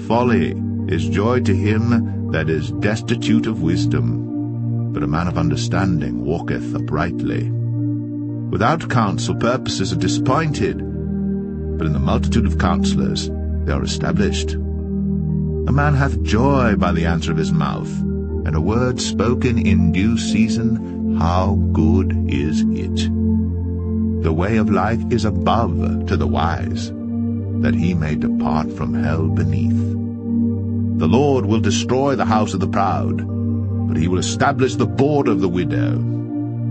Folly is joy to him that is destitute of wisdom, but a man of understanding walketh uprightly. Without counsel purposes are disappointed, but in the multitude of counselors they are established. A man hath joy by the answer of his mouth, and a word spoken in due season, how good is it! The way of life is above to the wise, that he may depart from hell beneath. The Lord will destroy the house of the proud, but he will establish the board of the widow.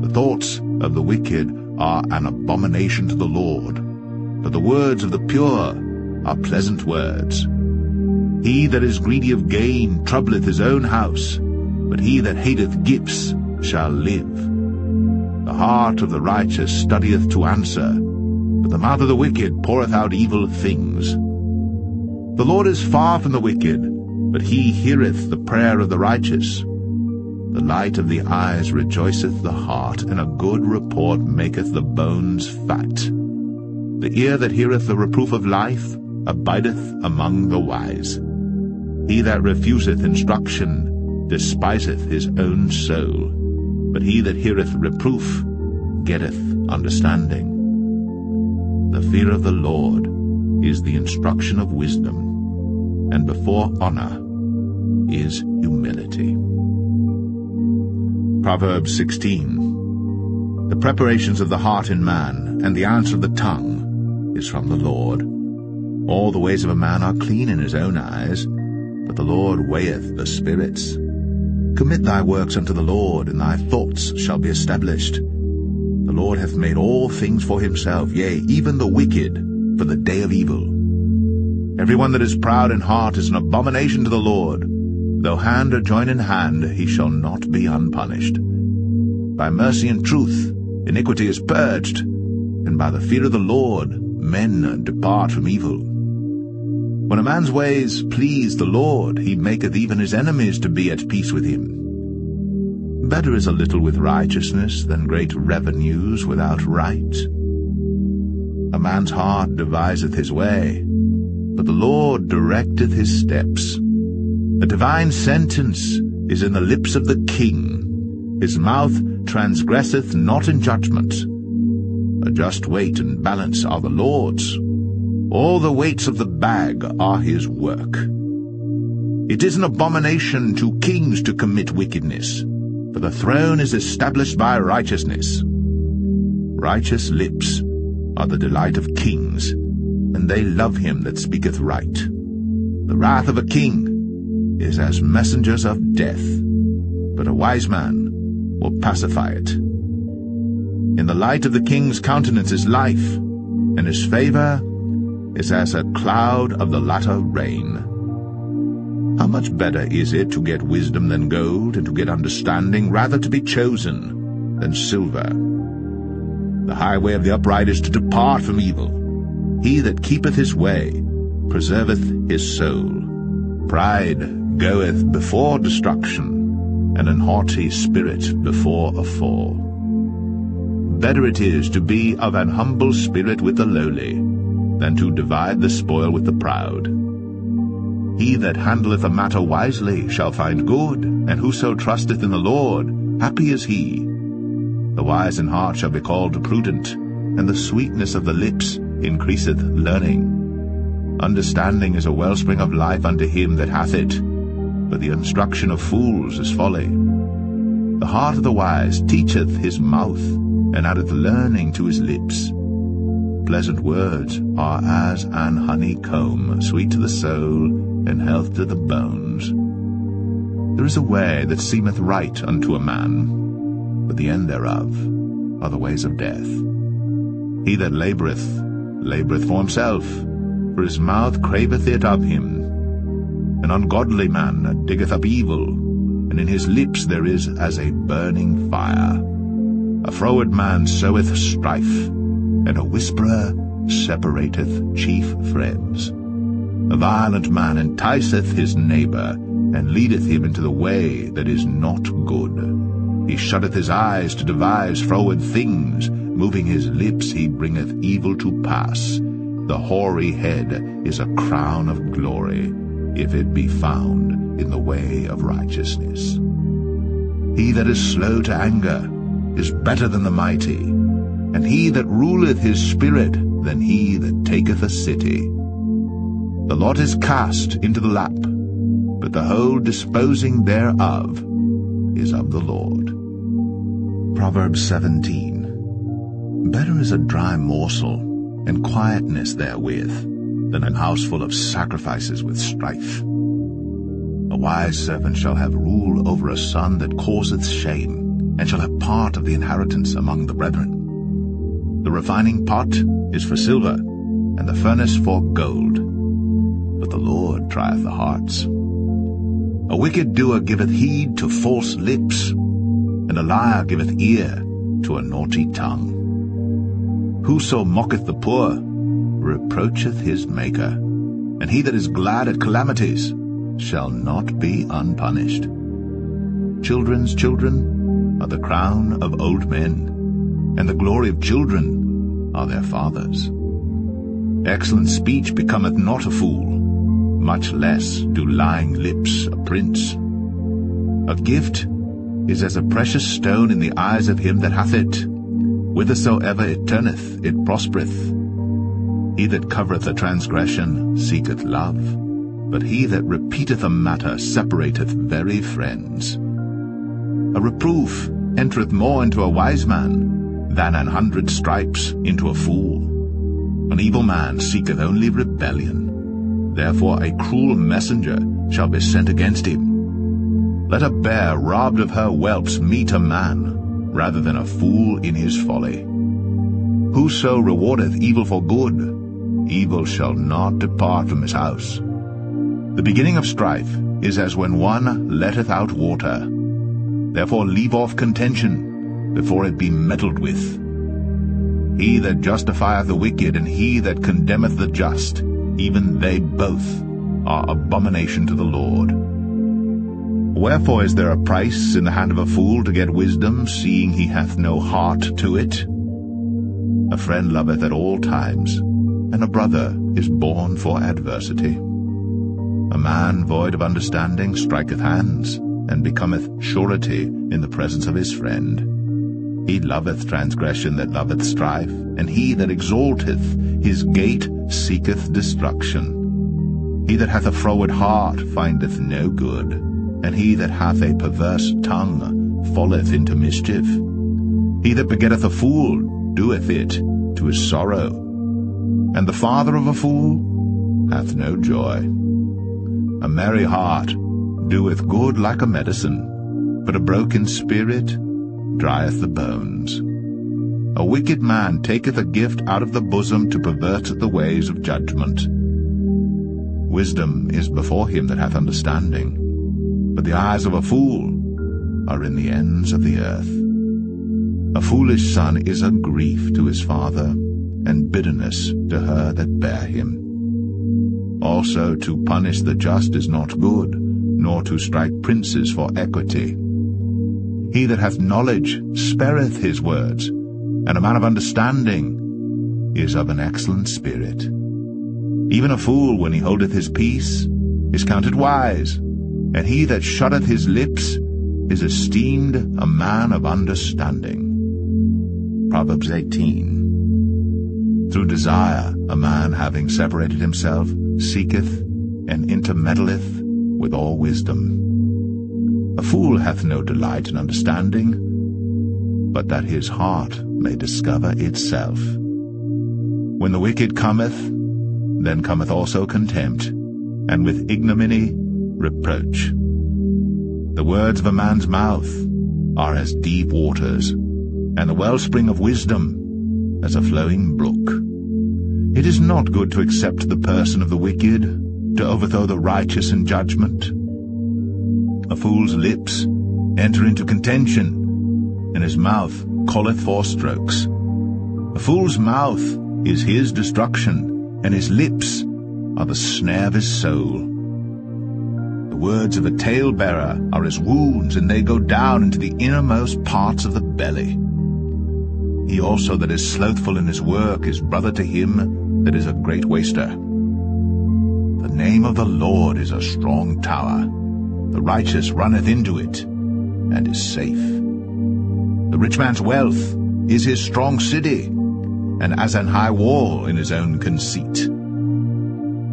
The thoughts of the wicked are an abomination to the Lord, but the words of the pure are pleasant words. He that is greedy of gain troubleth his own house, but he that hateth gifts shall live. The heart of the righteous studieth to answer, but the mouth of the wicked poureth out evil things. The Lord is far from the wicked, but he heareth the prayer of the righteous. The light of the eyes rejoiceth the heart, and a good report maketh the bones fat. The ear that heareth the reproof of life abideth among the wise. He that refuseth instruction despiseth his own soul, but he that heareth reproof getteth understanding. The fear of the Lord is the instruction of wisdom, and before honor is humility. Proverbs 16. The preparations of the heart in man, and the answer of the tongue, is from the Lord. All the ways of a man are clean in his own eyes, but the Lord weigheth the spirits. Commit thy works unto the Lord, and thy thoughts shall be established. The Lord hath made all things for himself, yea, even the wicked for the day of evil. Every one that is proud in heart is an abomination to the Lord. Though hand or join in hand, he shall not be unpunished. By mercy and truth iniquity is purged, and by the fear of the Lord men depart from evil. When a man's ways please the Lord, he maketh even his enemies to be at peace with him. Better is a little with righteousness than great revenues without right. A man's heart deviseth his way, but the Lord directeth his steps. A divine sentence is in the lips of the king. His mouth transgresseth not in judgment. A just weight and balance are the Lord's. All the weights of the bag are his work. It is an abomination to kings to commit wickedness, for the throne is established by righteousness. Righteous lips are the delight of kings, and they love him that speaketh right. The wrath of a king is as messengers of death, but a wise man will pacify it. In the light of the king's countenance is life, and his favor is as a cloud of the latter rain. How much better is it to get wisdom than gold, and to get understanding rather to be chosen than silver? The highway of the upright is to depart from evil. He that keepeth his way preserveth his soul. Pride goeth before destruction, and an haughty spirit before a fall. Better it is to be of an humble spirit with the lowly, than to divide the spoil with the proud. He that handleth a matter wisely shall find good, and whoso trusteth in the Lord, happy is he. The wise in heart shall be called prudent, and the sweetness of the lips increaseth learning. Understanding is a wellspring of life unto him that hath it, but the instruction of fools is folly. The heart of the wise teacheth his mouth, and addeth learning to his lips. Pleasant words are as an honeycomb, sweet to the soul, and health to the bones. There is a way that seemeth right unto a man, but the end thereof are the ways of death. He that laboureth, laboureth for himself, for his mouth craveth it of him. An ungodly man diggeth up evil, and in his lips there is as a burning fire. A froward man soweth strife, and a whisperer separateth chief friends. A violent man enticeth his neighbour, and leadeth him into the way that is not good. He shutteth his eyes to devise froward things, moving his lips he bringeth evil to pass. The hoary head is a crown of glory, if it be found in the way of righteousness. He that is slow to anger is better than the mighty, and he that ruleth his spirit than he that taketh a city. The lot is cast into the lap, but the whole disposing thereof is of the Lord. Proverbs 17. Better is a dry morsel, and quietness therewith, than an house full of sacrifices with strife. A wise servant shall have rule over a son that causeth shame, and shall have part of the inheritance among the brethren. The refining pot is for silver, and the furnace for gold, but the Lord trieth the hearts. A wicked doer giveth heed to false lips, and a liar giveth ear to a naughty tongue. Whoso mocketh the poor reproacheth his Maker, and he that is glad at calamities shall not be unpunished. Children's children are the crown of old men, and the glory of children are their fathers. Excellent speech becometh not a fool, much less do lying lips a prince. A gift is as a precious stone in the eyes of him that hath it. Whithersoever it turneth, it prospereth. He that covereth a transgression seeketh love, but he that repeateth a matter separateth very friends. A reproof entereth more into a wise man than 100 stripes into a fool. An evil man seeketh only rebellion. Therefore a cruel messenger shall be sent against him. Let a bear robbed of her whelps meet a man, rather than a fool in his folly. Whoso rewardeth evil for good, evil shall not depart from his house. The beginning of strife is as when one letteth out water. Therefore leave off contention, before it be meddled with. He that justifieth the wicked, and he that condemneth the just, even they both are abomination to the Lord. Wherefore is there a price in the hand of a fool to get wisdom, seeing he hath no heart to it? A friend loveth at all times, and a brother is born for adversity. A man void of understanding striketh hands, and becometh surety in the presence of his friend. He loveth transgression that loveth strife, and he that exalteth his gate seeketh destruction. He that hath a froward heart findeth no good, and he that hath a perverse tongue falleth into mischief. He that begetteth a fool doeth it to his sorrow, and the father of a fool hath no joy. A merry heart doeth good like a medicine, but a broken spirit drieth the bones. A wicked man taketh a gift out of the bosom to pervert the ways of judgment. Wisdom is before him that hath understanding, but the eyes of a fool are in the ends of the earth. A foolish son is a grief to his father, and bitterness to her that bare him. Also to punish the just is not good, nor to strike princes for equity. He that hath knowledge spareth his words, and a man of understanding is of an excellent spirit. Even a fool, when he holdeth his peace, is counted wise, and he that shutteth his lips is esteemed a man of understanding. Proverbs 18. Through desire a man, having separated himself, seeketh and intermeddleth with all wisdom. A fool hath no delight in understanding, but that his heart may discover itself. When the wicked cometh, then cometh also contempt, and with ignominy reproach. The words of a man's mouth are as deep waters, and the wellspring of wisdom as a flowing brook. It is not good to accept the person of the wicked, to overthrow the righteous in judgment. A fool's lips enter into contention, and his mouth calleth for strokes. A fool's mouth is his destruction, and his lips are the snare of his soul. The words of a talebearer are as wounds, and they go down into the innermost parts of the belly. He also that is slothful in his work is brother to him that is a great waster. The name of the Lord is a strong tower. The righteous runneth into it, and is safe. The rich man's wealth is his strong city, and as an high wall in his own conceit.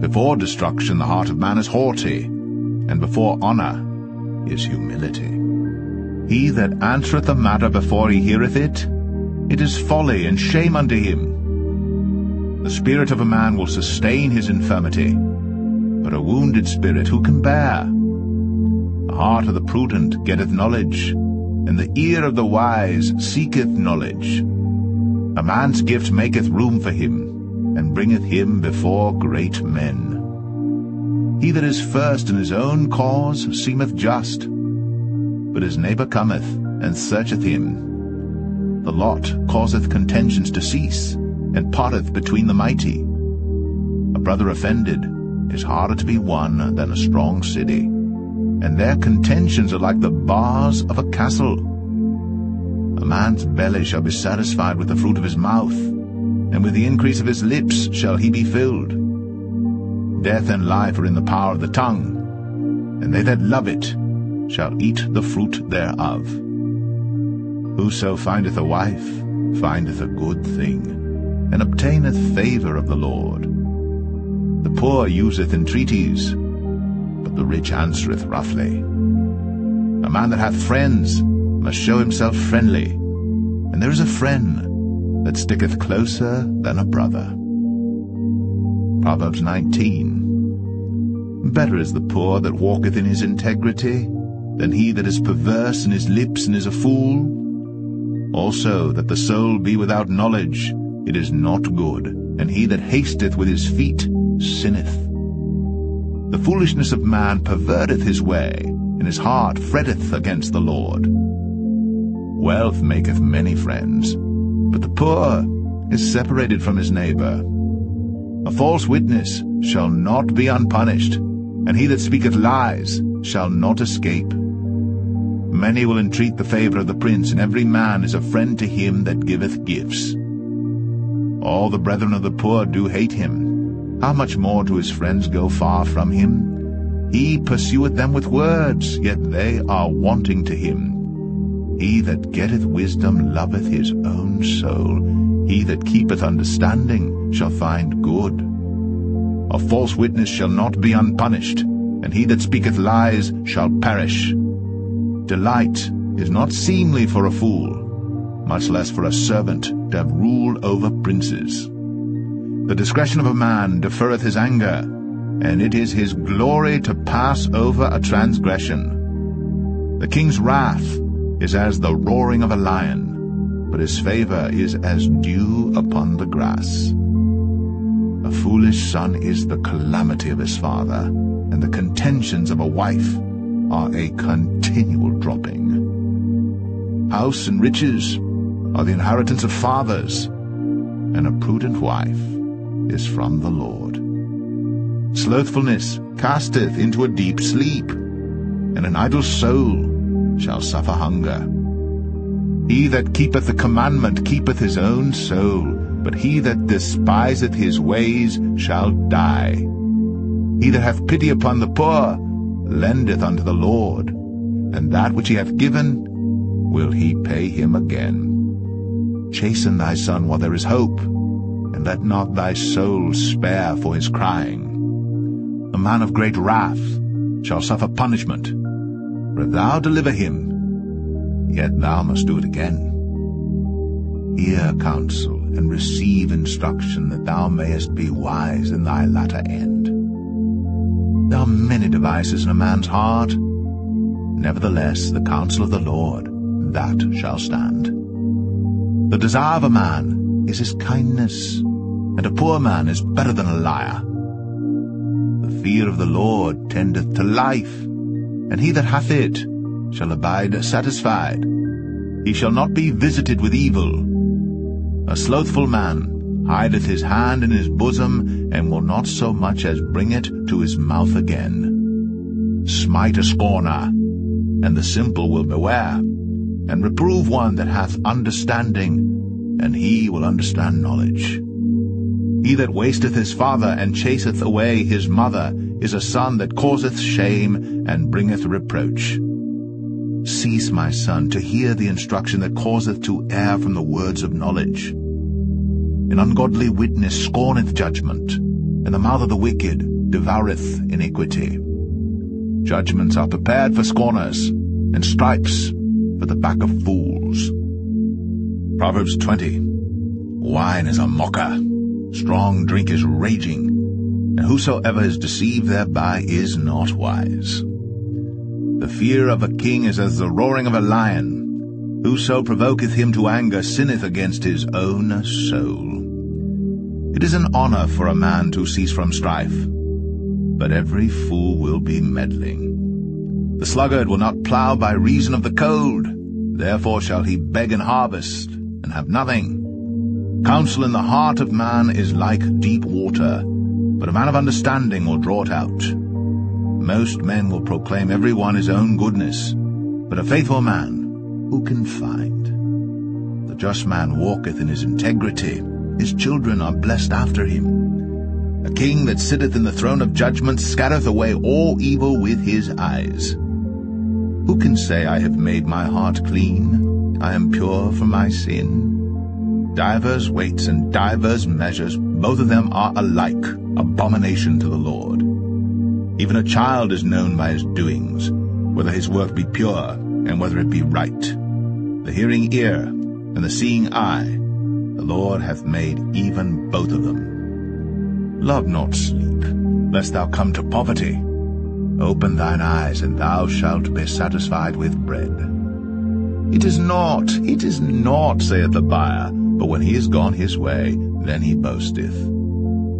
Before destruction the heart of man is haughty, and before honor is humility. He that answereth a matter before he heareth it, it is folly and shame unto him. The spirit of a man will sustain his infirmity, but a wounded spirit who can bear? The heart of the prudent getteth knowledge, and the ear of the wise seeketh knowledge. A man's gift maketh room for him, and bringeth him before great men. He that is first in his own cause seemeth just, but his neighbor cometh and searcheth him. The lot causeth contentions to cease, and parteth between the mighty. A brother offended is harder to be won than a strong city, and their contentions are like the bars of a castle. A man's belly shall be satisfied with the fruit of his mouth, and with the increase of his lips shall he be filled. Death and life are in the power of the tongue, and they that love it shall eat the fruit thereof. Whoso findeth a wife findeth a good thing, and obtaineth favor of the Lord. The poor useth entreaties, but the rich answereth roughly. A man that hath friends must show himself friendly, and there is a friend that sticketh closer than a brother. Proverbs 19. Better is the poor that walketh in his integrity, than he that is perverse in his lips and is a fool. Also that the soul be without knowledge, it is not good, and he that hasteth with his feet sinneth. The foolishness of man perverteth his way, and his heart fretteth against the Lord. Wealth maketh many friends, but the poor is separated from his neighbor. A false witness shall not be unpunished, and he that speaketh lies shall not escape. Many will entreat the favor of the prince, and every man is a friend to him that giveth gifts. All the brethren of the poor do hate him. How much more do his friends go far from him? He pursueth them with words, yet they are wanting to him. He that getteth wisdom loveth his own soul. He that keepeth understanding shall find good. A false witness shall not be unpunished, and he that speaketh lies shall perish. Delight is not seemly for a fool, much less for a servant to have rule over princes. The discretion of a man deferreth his anger, and it is his glory to pass over a transgression. The king's wrath is as the roaring of a lion, but his favor is as dew upon the grass. A foolish son is the calamity of his father, and the contentions of a wife are a continual dropping. House and riches are the inheritance of fathers, and a prudent wife is from the Lord. Slothfulness casteth into a deep sleep, and an idle soul shall suffer hunger. He that keepeth the commandment keepeth his own soul, but he that despiseth his ways shall die. He that hath pity upon the poor lendeth unto the Lord, and that which he hath given will he pay him again. Chasten thy son while there is hope, and let not thy soul spare for his crying. A man of great wrath shall suffer punishment, for if thou deliver him, yet thou must do it again. Hear counsel, and receive instruction, that thou mayest be wise in thy latter end. There are many devices in a man's heart. Nevertheless, the counsel of the Lord, that shall stand. The desire of a man is his kindness, and a poor man is better than a liar. The fear of the Lord tendeth to life, and he that hath it shall abide satisfied. He shall not be visited with evil. A slothful man hideth his hand in his bosom, and will not so much as bring it to his mouth again. Smite a scorner, and the simple will beware, and reprove one that hath understanding, and he will understand knowledge. He that wasteth his father, and chaseth away his mother, is a son that causeth shame, and bringeth reproach. Cease, my son, to hear the instruction that causeth to err from the words of knowledge. An ungodly witness scorneth judgment, and the mouth of the wicked devoureth iniquity. Judgments are prepared for scorners, and stripes for the back of fools. Proverbs 20. Wine is a mocker, strong drink is raging, and whosoever is deceived thereby is not wise. The fear of a king is as the roaring of a lion. Whoso provoketh him to anger sinneth against his own soul. It is an honor for a man to cease from strife, but every fool will be meddling. The sluggard will not plow by reason of the cold, therefore shall he beg in harvest, and have nothing. Counsel in the heart of man is like deep water, but a man of understanding will draw it out. Most men will proclaim every one his own goodness, but a faithful man who can find? The just man walketh in his integrity, his children are blessed after him. A king that sitteth in the throne of judgment scattereth away all evil with his eyes. Who can say, I have made my heart clean, I am pure from my sin? Divers weights and divers measures, both of them are alike, abomination to the Lord. Even a child is known by his doings, whether his work be pure, and whether it be right. The hearing ear and the seeing eye, the Lord hath made even both of them. Love not sleep, lest thou come to poverty. Open thine eyes, and thou shalt be satisfied with bread. It is not, saith the buyer, but when he is gone his way, then he boasteth.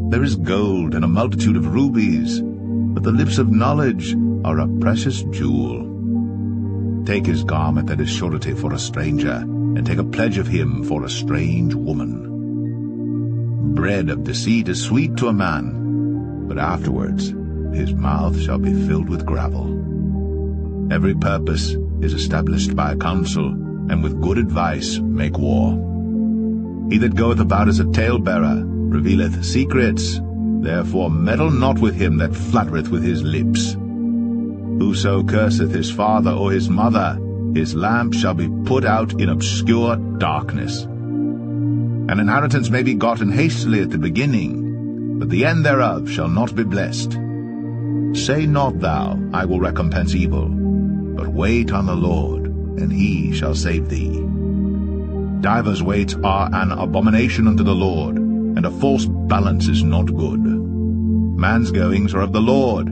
There is gold and a multitude of rubies, but the lips of knowledge are a precious jewel. Take his garment that is surety for a stranger, and take a pledge of him for a strange woman. Bread of deceit is sweet to a man, but afterwards his mouth shall be filled with gravel. Every purpose is established by counsel, and with good advice make war. He that goeth about as a talebearer revealeth secrets, therefore meddle not with him that flattereth with his lips. Whoso curseth his father or his mother, his lamp shall be put out in obscure darkness. An inheritance may be gotten hastily at the beginning, but the end thereof shall not be blessed. Say not thou, I will recompense evil, but wait on the Lord, and he shall save thee. Divers waits are an abomination unto the Lord, and a false balance is not good. Man's goings are of the Lord.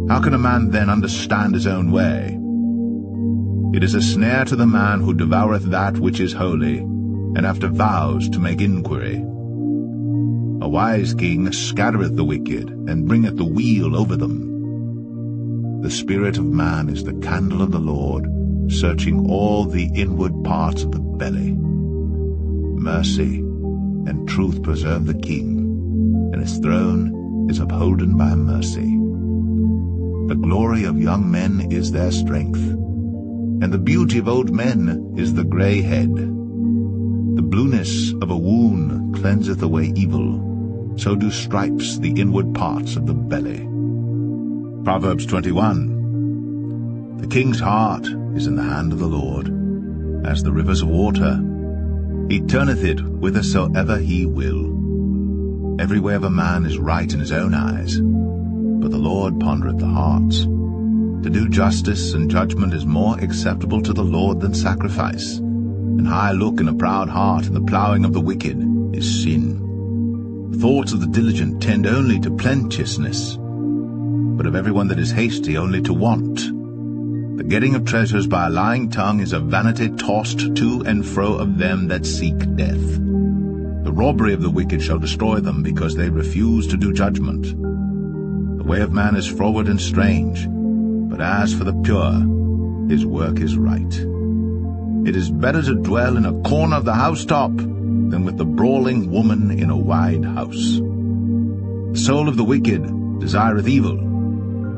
How can a man then understand his own way? It is a snare to the man who devoureth that which is holy, and after vows to make inquiry. A wise king scattereth the wicked, and bringeth the weal over them. The spirit of man is the candle of the Lord, searching all the inward parts of the belly. Mercy and truth preserve the king, and his throne is upholden by mercy. The glory of young men is their strength, and the beauty of old men is the grey head. The blueness of a wound cleanseth away evil, so do stripes the inward parts of the belly. Proverbs 21. The king's heart is in the hand of the Lord, as the rivers of water. He turneth it whithersoever he will. Every way of a man is right in his own eyes, but the Lord pondereth the hearts. To do justice and judgment is more acceptable to the Lord than sacrifice. An high look and a proud heart, and the ploughing of the wicked is sin. The thoughts of the diligent tend only to plenteousness, but of everyone that is hasty only to want. The getting of treasures by a lying tongue is a vanity tossed to and fro of them that seek death. The robbery of the wicked shall destroy them, because they refuse to do judgment. The way of man is froward and strange, but as for the pure, his work is right. It is better to dwell in a corner of the housetop than with the brawling woman in a wide house. The soul of the wicked desireth evil.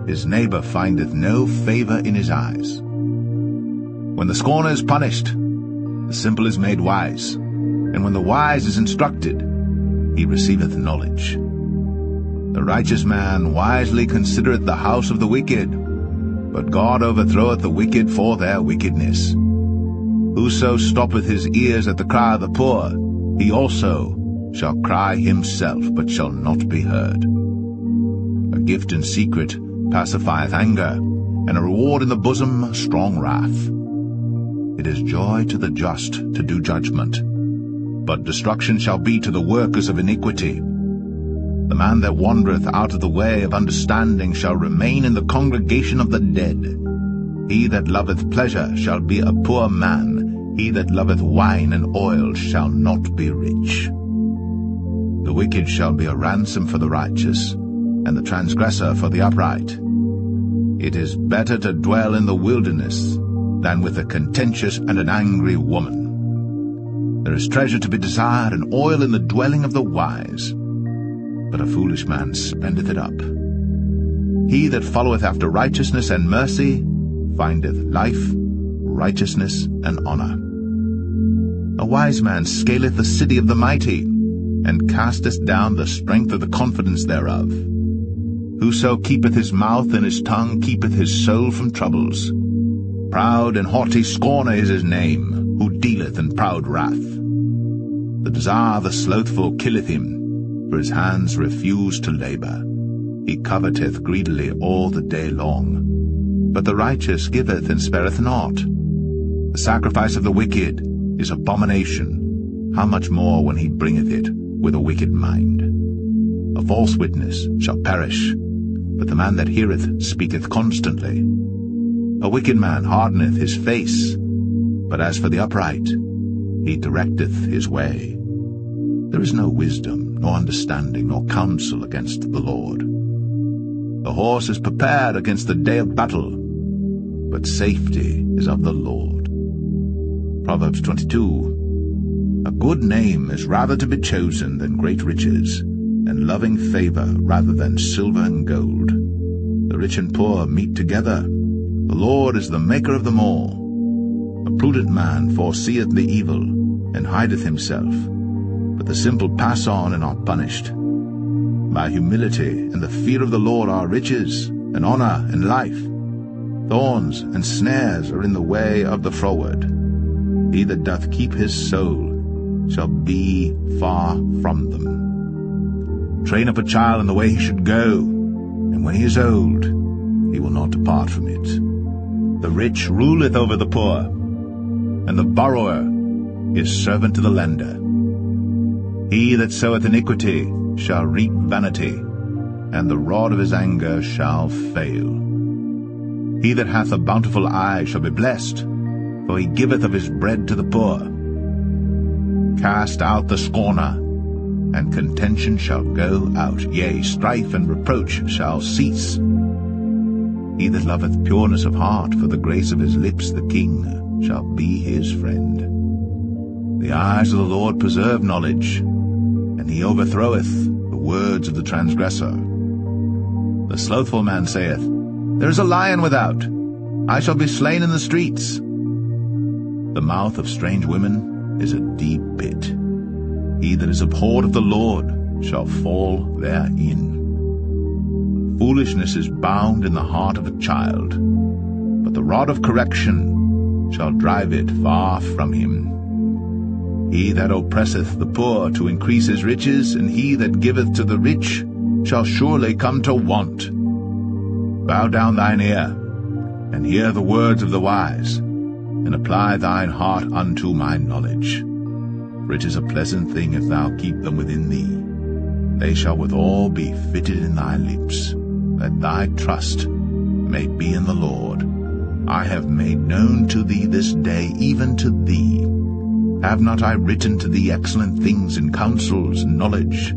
His neighbor findeth no favor in his eyes. When the scorner is punished, the simple is made wise, and when the wise is instructed, he receiveth knowledge. The righteous man wisely considereth the house of the wicked, but God overthroweth the wicked for their wickedness. Whoso stoppeth his ears at the cry of the poor, he also shall cry himself, but shall not be heard. A gift in secret pacifieth anger, and a reward in the bosom strong wrath. It is joy to the just to do judgment, but destruction shall be to the workers of iniquity. The man that wandereth out of the way of understanding shall remain in the congregation of the dead. He that loveth pleasure shall be a poor man. He that loveth wine and oil shall not be rich. The wicked shall be a ransom for the righteous, and the transgressor for the upright. It is better to dwell in the wilderness than with a contentious and an angry woman. There is treasure to be desired and oil in the dwelling of the wise, but a foolish man spendeth it up. He that followeth after righteousness and mercy findeth life, righteousness, and honor. A wise man scaleth the city of the mighty, and casteth down the strength of the confidence thereof. Whoso keepeth his mouth and his tongue keepeth his soul from troubles. Proud and haughty scorner is his name, who dealeth in proud wrath. The desire of the slothful killeth him, for his hands refuse to labor. He coveteth greedily all the day long. But the righteous giveth and spareth not. The sacrifice of the wicked is abomination. How much more when he bringeth it with a wicked mind? A false witness shall perish, but the man that heareth speaketh constantly. A wicked man hardeneth his face, but as for the upright, he directeth his way. There is no wisdom, nor understanding, nor counsel against the Lord. The horse is prepared against the day of battle, but safety is of the Lord. Proverbs 22. A good name is rather to be chosen than great riches, and loving favor rather than silver and gold. The rich and poor meet together. The Lord is the maker of them all. A prudent man foreseeth the evil, and hideth himself, but the simple pass on and are punished. By humility and the fear of the Lord are riches, and honor, and life. Thorns and snares are in the way of the froward. He that doth keep his soul shall be far from them. Train up a child in the way he should go, and when he is old, he will not depart from it. The rich ruleth over the poor, and the borrower is servant to the lender. He that soweth iniquity shall reap vanity, and the rod of his anger shall fail. He that hath a bountiful eye shall be blessed, for he giveth of his bread to the poor. Cast out the scorner, and contention shall go out, yea, strife and reproach shall cease. He that loveth pureness of heart, for the grace of his lips the king shall be his friend. The eyes of the Lord preserve knowledge, and he overthroweth the words of the transgressor. The slothful man saith, There is a lion without, I shall be slain in the streets. The mouth of strange women is a deep pit. He that is abhorred of the Lord shall fall therein. Foolishness is bound in the heart of a child, but the rod of correction shall drive it far from him. He that oppresseth the poor to increase his riches, and he that giveth to the rich shall surely come to want. Bow down thine ear, and hear the words of the wise, and apply thine heart unto my knowledge. For it is a pleasant thing if thou keep them within thee. They shall withal be fitted in thy lips, that thy trust may be in the Lord. I have made known to thee this day, even to thee. Have not I written to thee excellent things in counsels and knowledge,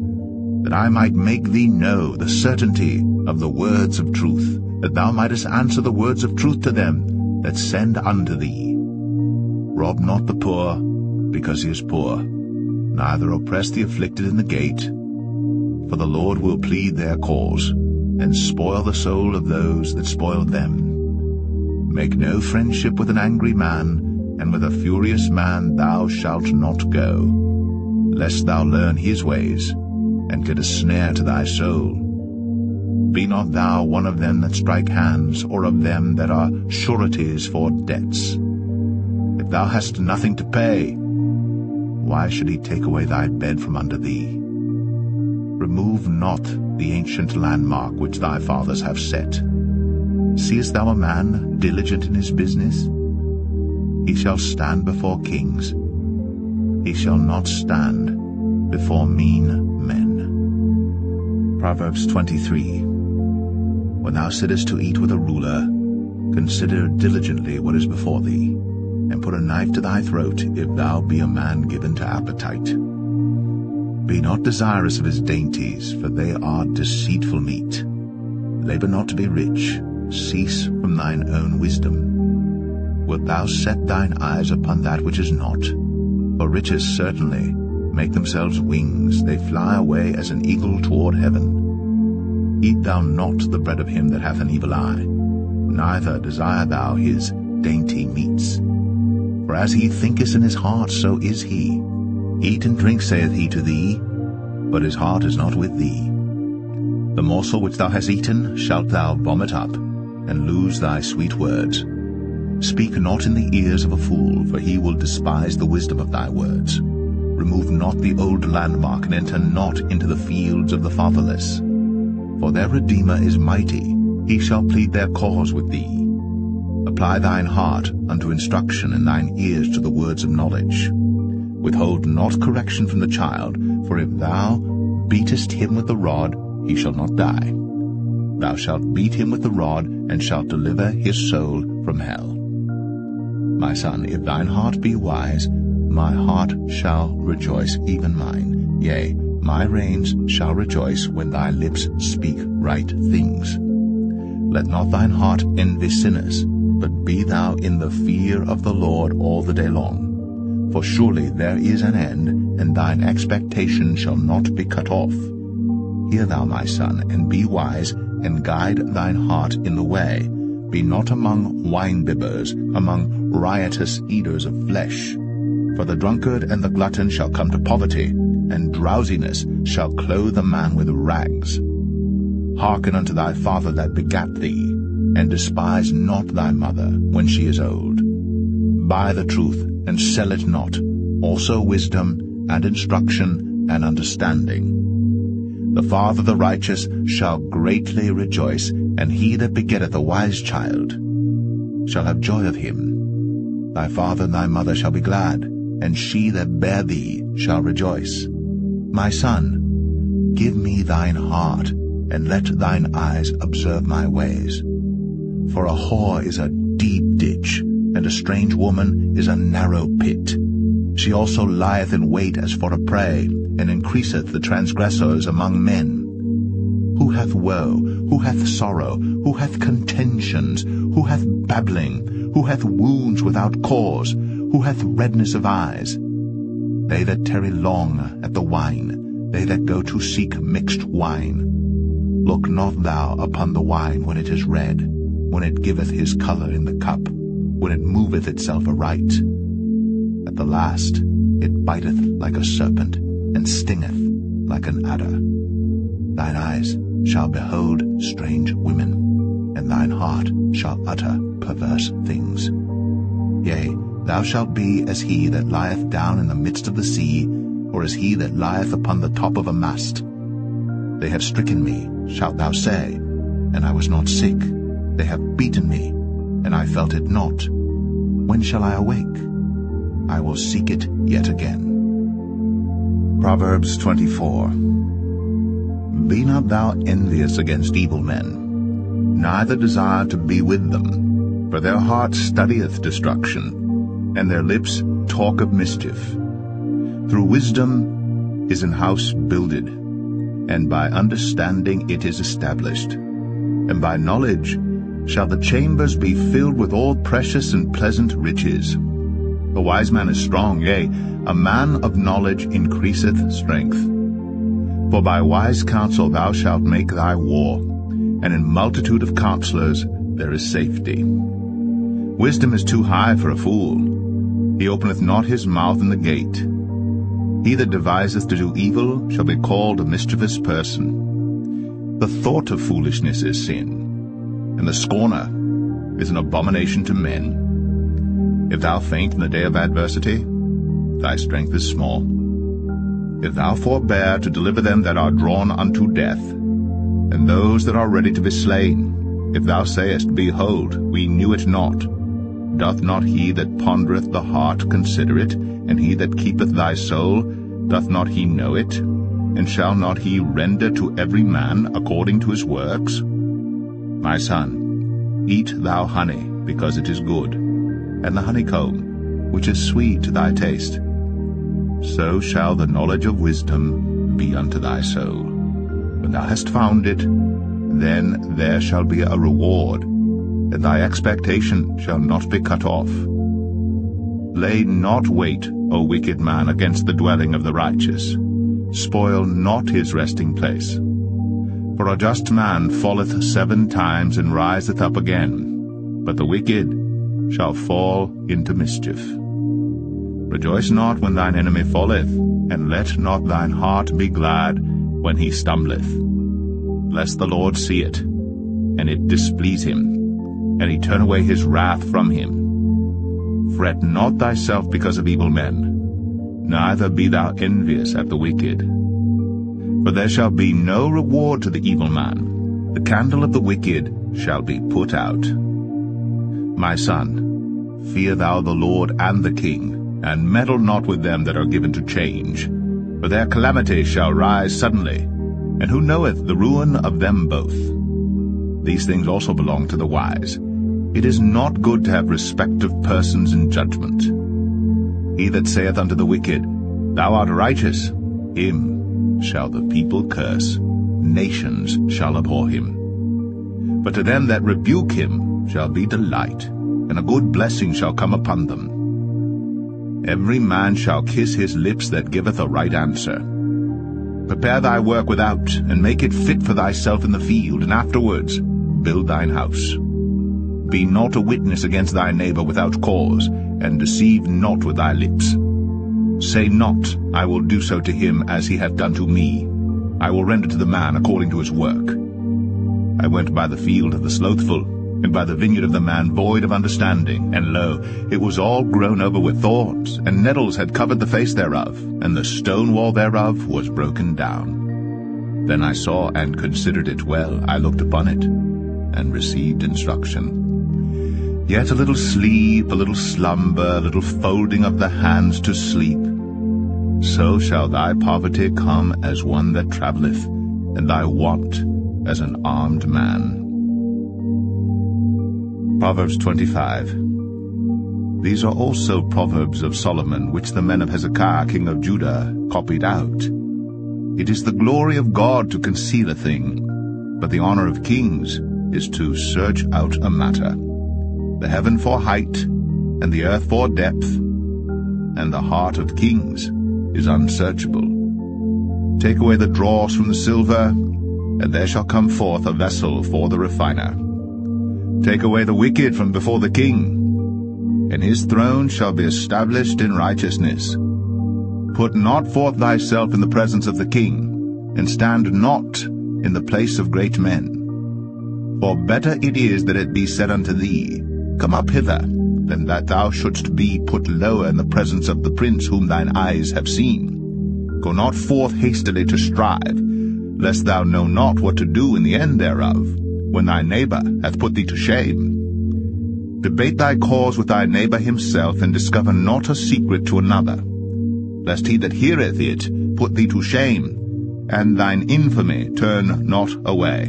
that I might make thee know the certainty of the words of truth, that thou mightest answer the words of truth to them that send unto thee? Rob not the poor, because he is poor, neither oppress the afflicted in the gate. For the Lord will plead their cause, and spoil the soul of those that spoil them. Make no friendship with an angry man, and with a furious man thou shalt not go, lest thou learn his ways, and get a snare to thy soul. Be not thou one of them that strike hands, or of them that are sureties for debts. If thou hast nothing to pay, why should he take away thy bed from under thee? Remove not the ancient landmark which thy fathers have set. Seest thou a man diligent in his business? He shall stand before kings. He shall not stand before mean men. Proverbs 23. When thou sittest to eat with a ruler, consider diligently what is before thee, and put a knife to thy throat, if thou be a man given to appetite. Be not desirous of his dainties, for they are deceitful meat. Labor not to be rich, cease from thine own wisdom. Wilt thou set thine eyes upon that which is not? For riches certainly make themselves wings, they fly away as an eagle toward heaven. Eat thou not the bread of him that hath an evil eye, neither desire thou his dainty meats. For as he thinketh in his heart, so is he. Eat and drink, saith he to thee, but his heart is not with thee. The morsel which thou hast eaten shalt thou vomit up, and lose thy sweet words. Speak not in the ears of a fool, for he will despise the wisdom of thy words. Remove not the old landmark, and enter not into the fields of the fatherless. For their Redeemer is mighty, he shall plead their cause with thee. Apply thine heart unto instruction, and thine ears to the words of knowledge. Withhold not correction from the child, for if thou beatest him with the rod, he shall not die. Thou shalt beat him with the rod, and shalt deliver his soul from hell. My son, if thine heart be wise, my heart shall rejoice, even mine. Yea, my reins shall rejoice when thy lips speak right things. Let not thine heart envy sinners, but be thou in the fear of the Lord all the day long. For surely there is an end, and thine expectation shall not be cut off. Hear thou, my son, and be wise, and guide thine heart in the way. Be not among wine-bibbers, among riotous eaters of flesh. For the drunkard and the glutton shall come to poverty, and drowsiness shall clothe a man with rags. Hearken unto thy father that begat thee, and despise not thy mother when she is old. Buy the truth, and sell it not, also wisdom, and instruction, and understanding. The father of the righteous shall greatly rejoice, and he that begetteth a wise child shall have joy of him. Thy father and thy mother shall be glad, and she that bare thee shall rejoice. My son, give me thine heart, and let thine eyes observe my ways. For a whore is a deep ditch, and a strange woman is a narrow pit. She also lieth in wait as for a prey, and increaseth the transgressors among men. Who hath woe? Who hath sorrow? Who hath contentions? Who hath babbling? Who hath wounds without cause? Who hath redness of eyes? They that tarry long at the wine, they that go to seek mixed wine. Look not thou upon the wine when it is red, when it giveth his colour in the cup, when it moveth itself aright. At the last it biteth like a serpent, and stingeth like an adder. Thine eyes shall behold strange women, and thine heart shall utter perverse things. Yea, thou shalt be as he that lieth down in the midst of the sea, or as he that lieth upon the top of a mast. They have stricken me, shalt thou say, and I was not sick. They have beaten me, and I felt it not. When shall I awake? I will seek it yet again. Proverbs 24. Be not thou envious against evil men, neither desire to be with them, for their heart studieth destruction, and their lips talk of mischief. Through wisdom is an house builded, and by understanding it is established. And by knowledge shall the chambers be filled with all precious and pleasant riches. The wise man is strong, yea, a man of knowledge increaseth strength. For by wise counsel thou shalt make thy war, and in multitude of counselors there is safety. Wisdom is too high for a fool. He openeth not his mouth in the gate. He that deviseth to do evil shall be called a mischievous person. The thought of foolishness is sin, and the scorner is an abomination to men. If thou faint in the day of adversity, thy strength is small. If thou forbear to deliver them that are drawn unto death, and those that are ready to be slain, if thou sayest, Behold, we knew it not, doth not he that pondereth the heart consider it, and he that keepeth thy soul, doth not he know it? And shall not he render to every man according to his works? My son, eat thou honey, because it is good, and the honeycomb, which is sweet to thy taste. So shall the knowledge of wisdom be unto thy soul. When thou hast found it, then there shall be a reward, and thy expectation shall not be cut off. Lay not wait, O wicked man, against the dwelling of the righteous. Spoil not his resting place. For a just man falleth 7 times and riseth up again, but the wicked shall fall into mischief. Rejoice not when thine enemy falleth, and let not thine heart be glad when he stumbleth. Lest the Lord see it, and it displease him, and he turn away his wrath from him. Fret not thyself because of evil men, neither be thou envious at the wicked. For there shall be no reward to the evil man. The candle of the wicked shall be put out. My son, fear thou the Lord and the king, and meddle not with them that are given to change. For their calamity shall rise suddenly, and who knoweth the ruin of them both? These things also belong to the wise. It is not good to have respect of persons in judgment. He that saith unto the wicked, Thou art righteous, him shall the people curse, nations shall abhor him. But to them that rebuke him shall be delight, and a good blessing shall come upon them. Every man shall kiss his lips that giveth a right answer. Prepare thy work without, and make it fit for thyself in the field, and afterwards build thine house. Be not a witness against thy neighbor without cause, and deceive not with thy lips. Say not, I will do so to him as he hath done to me. I will render to the man according to his work. I went by the field of the slothful, and by the vineyard of the man void of understanding, and lo, it was all grown over with thorns, and nettles had covered the face thereof, and the stone wall thereof was broken down. Then I saw and considered it well, I looked upon it, and received instruction. Yet a little sleep, a little slumber, a little folding of the hands to sleep. So shall thy poverty come as one that travelleth, and thy want as an armed man. Proverbs 25. These are also Proverbs of Solomon, which the men of Hezekiah king of Judah copied out. It is the glory of God to conceal a thing, but the honor of kings is to search out a matter. The heaven for height, and the earth for depth, and the heart of kings is unsearchable. Take away the dross from the silver, and there shall come forth a vessel for the refiner. Take away the wicked from before the king, and his throne shall be established in righteousness. Put not forth thyself in the presence of the king, and stand not in the place of great men. For better it is that it be said unto thee, Come up hither, than that thou shouldst be put lower in the presence of the prince whom thine eyes have seen. Go not forth hastily to strive, lest thou know not what to do in the end thereof, when thy neighbor hath put thee to shame. Debate thy cause with thy neighbor himself, and discover not a secret to another, lest he that heareth it put thee to shame, and thine infamy turn not away.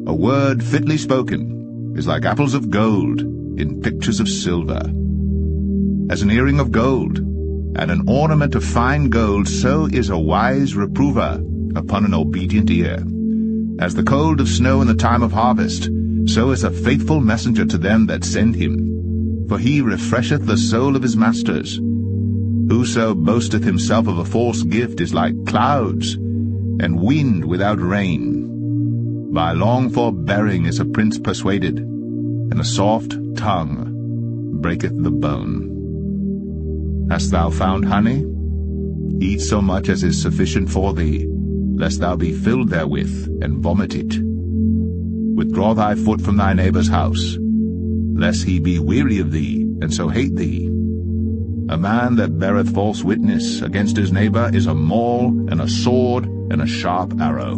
A word fitly spoken is like apples of gold in pictures of silver. As an earring of gold, and an ornament of fine gold, so is a wise reprover upon an obedient ear. As the cold of snow in the time of harvest, so is a faithful messenger to them that send him. For he refresheth the soul of his masters. Whoso boasteth himself of a false gift is like clouds, and wind without rain. By long forbearing is a prince persuaded, and a soft tongue breaketh the bone. Hast thou found honey? Eat so much as is sufficient for thee, lest thou be filled therewith, and vomit it. Withdraw thy foot from thy neighbor's house, lest he be weary of thee, and so hate thee. A man that beareth false witness against his neighbor is a maul, and a sword, and a sharp arrow.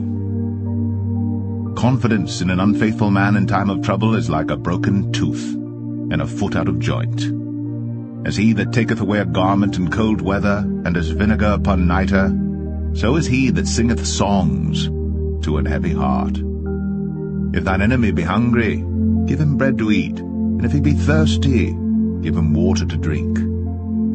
Confidence in an unfaithful man in time of trouble is like a broken tooth, and a foot out of joint. As he that taketh away a garment in cold weather, and as vinegar upon nitre, so is he that singeth songs to an heavy heart. If thine enemy be hungry, give him bread to eat, and if he be thirsty, give him water to drink.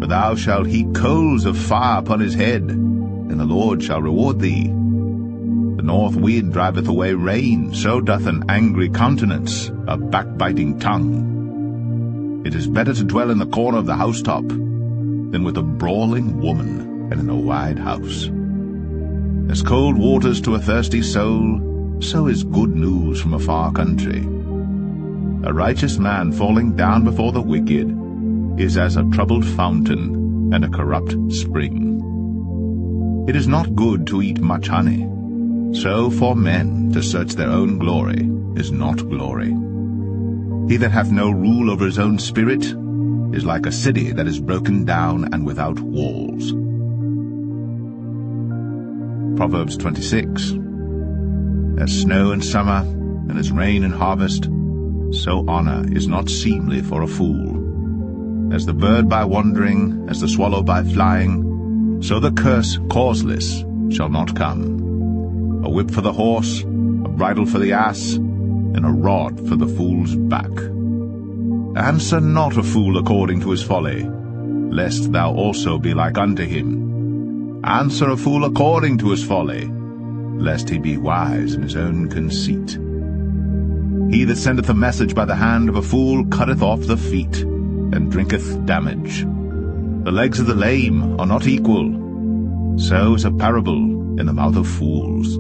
For thou shalt heap coals of fire upon his head, and the Lord shall reward thee. The north wind driveth away rain, so doth an angry countenance a backbiting tongue. It is better to dwell in the corner of the housetop than with a brawling woman and in a wide house. As cold waters to a thirsty soul, so is good news from a far country. A righteous man falling down before the wicked is as a troubled fountain and a corrupt spring. It is not good to eat much honey, so for men to search their own glory is not glory. He that hath no rule over his own spirit is like a city that is broken down and without walls. Proverbs 26. As snow in summer, and as rain in harvest, so honor is not seemly for a fool. As the bird by wandering, as the swallow by flying, so the curse causeless shall not come. A whip for the horse, a bridle for the ass, and a rod for the fool's back. Answer not a fool according to his folly, lest thou also be like unto him. Answer a fool according to his folly, lest he be wise in his own conceit. He that sendeth a message by the hand of a fool cutteth off the feet, and drinketh damage. The legs of the lame are not equal, so is a parable in the mouth of fools.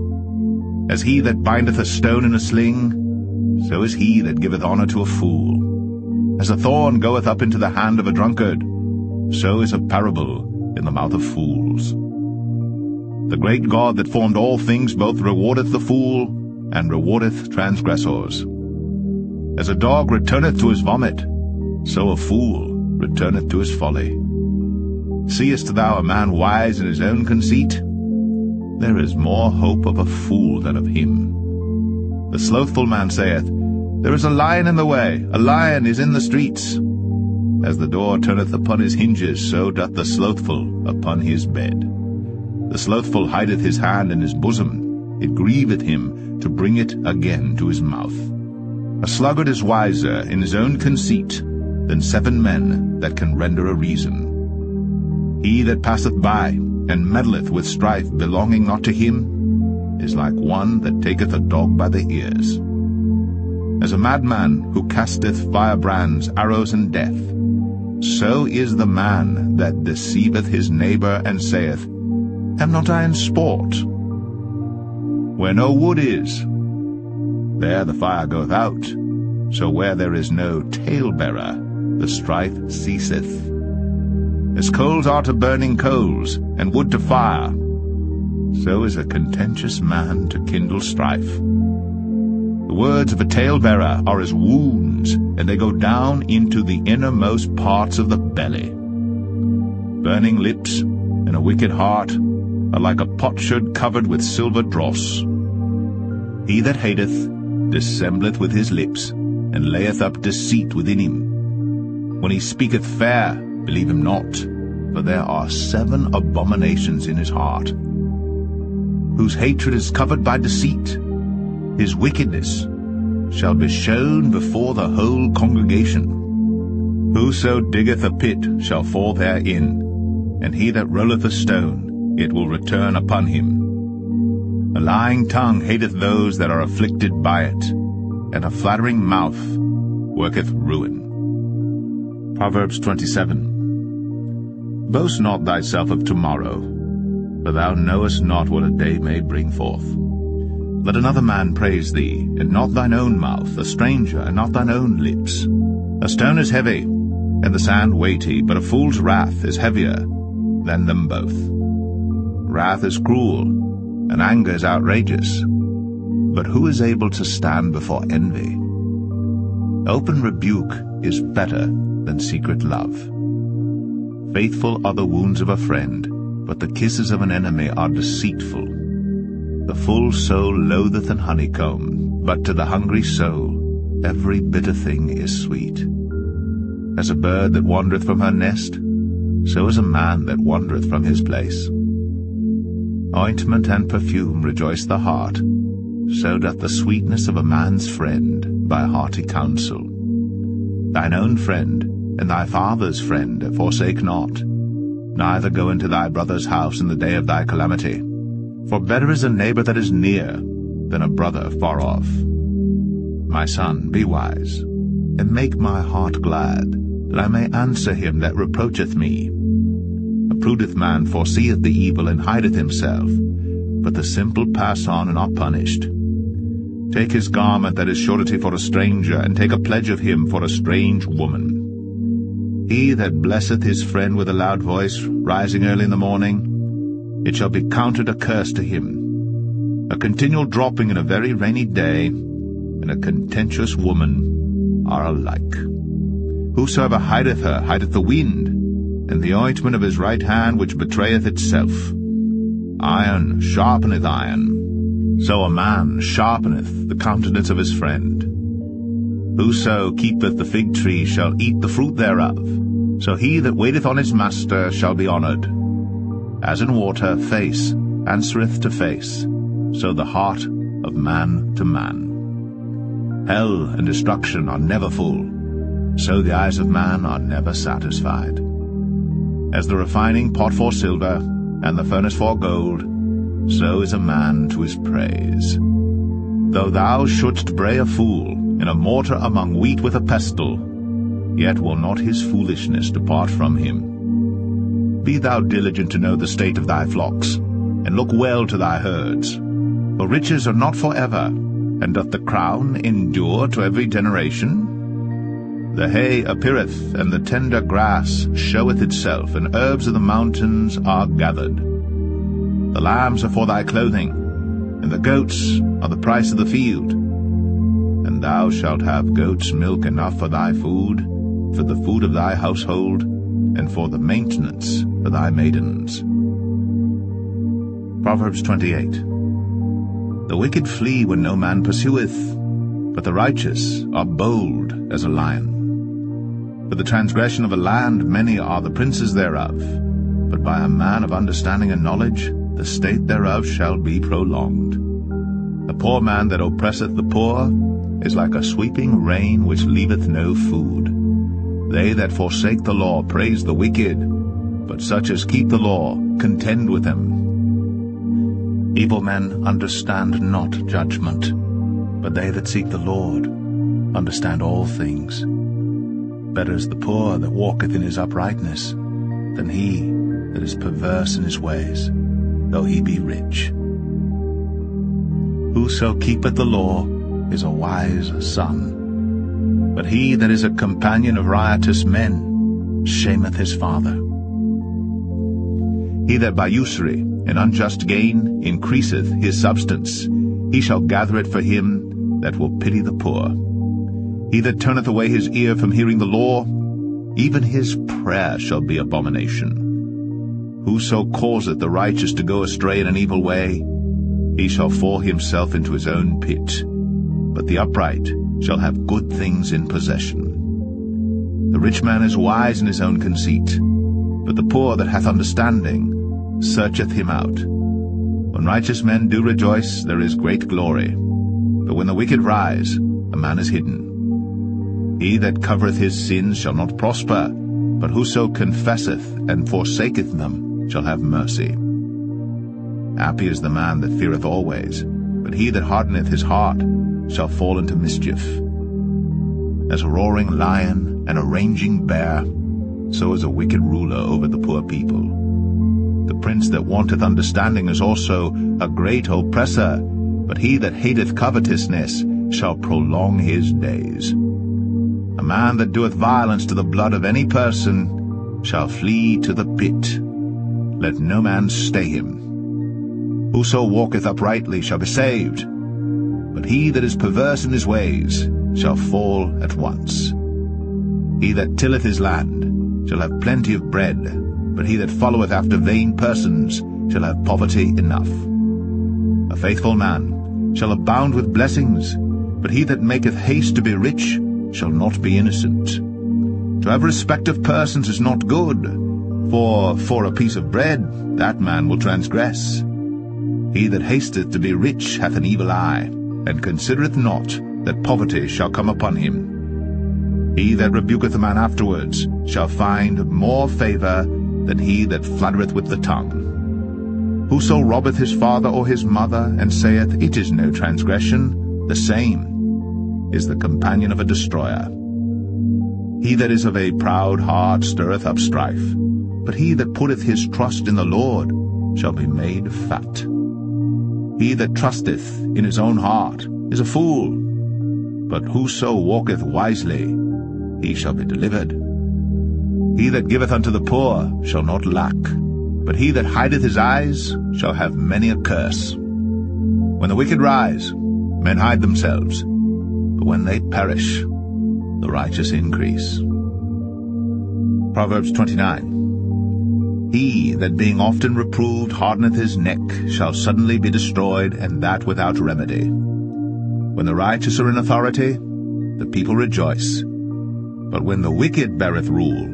As he that bindeth a stone in a sling, so is he that giveth honor to a fool. As a thorn goeth up into the hand of a drunkard, so is a parable in the mouth of fools. The great God that formed all things both rewardeth the fool, and rewardeth transgressors. As a dog returneth to his vomit, so a fool returneth to his folly. Seest thou a man wise in his own conceit? There is more hope of a fool than of him. The slothful man saith, There is a lion in the way, a lion is in the streets. As the door turneth upon his hinges, so doth the slothful upon his bed. The slothful hideth his hand in his bosom, it grieveth him to bring it again to his mouth. A sluggard is wiser in his own conceit than 7 men that can render a reason. He that passeth by, and meddleth with strife belonging not to him, is like one that taketh a dog by the ears. As a madman who casteth firebrands, arrows, and death, so is the man that deceiveth his neighbor, and saith, Am not I in sport? Where no wood is, there the fire goeth out, so where there is no talebearer, the strife ceaseth. As coals are to burning coals, and wood to fire, so is a contentious man to kindle strife. The words of a talebearer are as wounds, and they go down into the innermost parts of the belly. Burning lips and a wicked heart are like a potsherd covered with silver dross. He that hateth dissembleth with his lips, and layeth up deceit within him. When he speaketh fair, believe him not, for there are 7 abominations in his heart. Whose hatred is covered by deceit, his wickedness shall be shown before the whole congregation. Whoso diggeth a pit shall fall therein, and he that rolleth a stone, it will return upon him. A lying tongue hateth those that are afflicted by it, and a flattering mouth worketh ruin. Proverbs 27. Boast not thyself of tomorrow, for thou knowest not what a day may bring forth. Let another man praise thee, and not thine own mouth, a stranger, and not thine own lips. A stone is heavy, and the sand weighty, but a fool's wrath is heavier than them both. Wrath is cruel, and anger is outrageous, but who is able to stand before envy? Open rebuke is better than secret love. Faithful are the wounds of a friend, but the kisses of an enemy are deceitful. The full soul loatheth an honeycomb, but to the hungry soul every bitter thing is sweet. As a bird that wandereth from her nest, so is a man that wandereth from his place. Ointment and perfume rejoice the heart, so doth the sweetness of a man's friend by hearty counsel. Thine own friend and thy father's friend forsake not, neither go into thy brother's house in the day of thy calamity. For better is a neighbor that is near than a brother far off. My son, be wise, and make my heart glad, that I may answer him that reproacheth me. A prudent man foreseeth the evil and hideth himself, but the simple pass on and are punished. Take his garment that is surety for a stranger, and take a pledge of him for a strange woman. He that blesseth his friend with a loud voice, rising early in the morning, it shall be counted a curse to him. A continual dropping in a very rainy day, and a contentious woman are alike. Whosoever hideth her hideth the wind, and the ointment of his right hand which betrayeth itself. Iron sharpeneth iron, so a man sharpeneth the countenance of his friend. Whoso keepeth the fig tree shall eat the fruit thereof, so he that waiteth on his master shall be honored. As in water face answereth to face, so the heart of man to man. Hell and destruction are never full, so the eyes of man are never satisfied. As the refining pot for silver, and the furnace for gold, so is a man to his praise. Though thou shouldst bray a fool in a mortar among wheat with a pestle, yet will not his foolishness depart from him. Be thou diligent to know the state of thy flocks, and look well to thy herds. For riches are not for ever, and doth the crown endure to every generation? The hay appeareth, and the tender grass showeth itself, and herbs of the mountains are gathered. The lambs are for thy clothing, and the goats are the price of the field. And thou shalt have goats' milk enough for thy food, for the food of thy household, and for the maintenance of thy maidens. Proverbs 28. The wicked flee when no man pursueth, but the righteous are bold as a lion. For the transgression of a land many are the princes thereof, but by a man of understanding and knowledge the state thereof shall be prolonged. The poor man that oppresseth the poor is like a sweeping rain which leaveth no food. They that forsake the law praise the wicked, but such as keep the law contend with them. Evil men understand not judgment, but they that seek the Lord understand all things. Better is the poor that walketh in his uprightness than he that is perverse in his ways, though he be rich. Whoso keepeth the law is a wise son, but he that is a companion of riotous men shameth his father. He that by usury and unjust gain increaseth his substance, he shall gather it for him that will pity the poor. He that turneth away his ear from hearing the law, even his prayer shall be abomination. Whoso causeth the righteous to go astray in an evil way, he shall fall himself into his own pit, but the upright shall have good things in possession. The rich man is wise in his own conceit, but the poor that hath understanding searcheth him out. When righteous men do rejoice, there is great glory, but when the wicked rise, a man is hidden. He that covereth his sins shall not prosper, but whoso confesseth and forsaketh them shall have mercy. Happy is the man that feareth always, but he that hardeneth his heart shall fall into mischief. As a roaring lion and a raging bear, so is a wicked ruler over the poor people. The prince that wanteth understanding is also a great oppressor, but he that hateth covetousness shall prolong his days. A man that doeth violence to the blood of any person shall flee to the pit. Let no man stay him. Whoso walketh uprightly shall be saved, but he that is perverse in his ways shall fall at once. He that tilleth his land shall have plenty of bread, but he that followeth after vain persons shall have poverty enough. A faithful man shall abound with blessings, but he that maketh haste to be rich shall not be innocent. To have respect of persons is not good, for a piece of bread that man will transgress. He that hasteth to be rich hath an evil eye, and considereth not that poverty shall come upon him. He that rebuketh a man afterwards shall find more favour than he that fluttereth with the tongue. Whoso robbeth his father or his mother, and saith, It is no transgression, the same is the companion of a destroyer. He that is of a proud heart stirreth up strife, but he that putteth his trust in the Lord shall be made fat. He that trusteth in his own heart is a fool, but whoso walketh wisely, he shall be delivered. He that giveth unto the poor shall not lack, but he that hideth his eyes shall have many a curse. When the wicked rise, men hide themselves, but when they perish, the righteous increase. Proverbs 29. He that being often reproved hardeneth his neck shall suddenly be destroyed, and that without remedy. When the righteous are in authority, the people rejoice, but when the wicked beareth rule,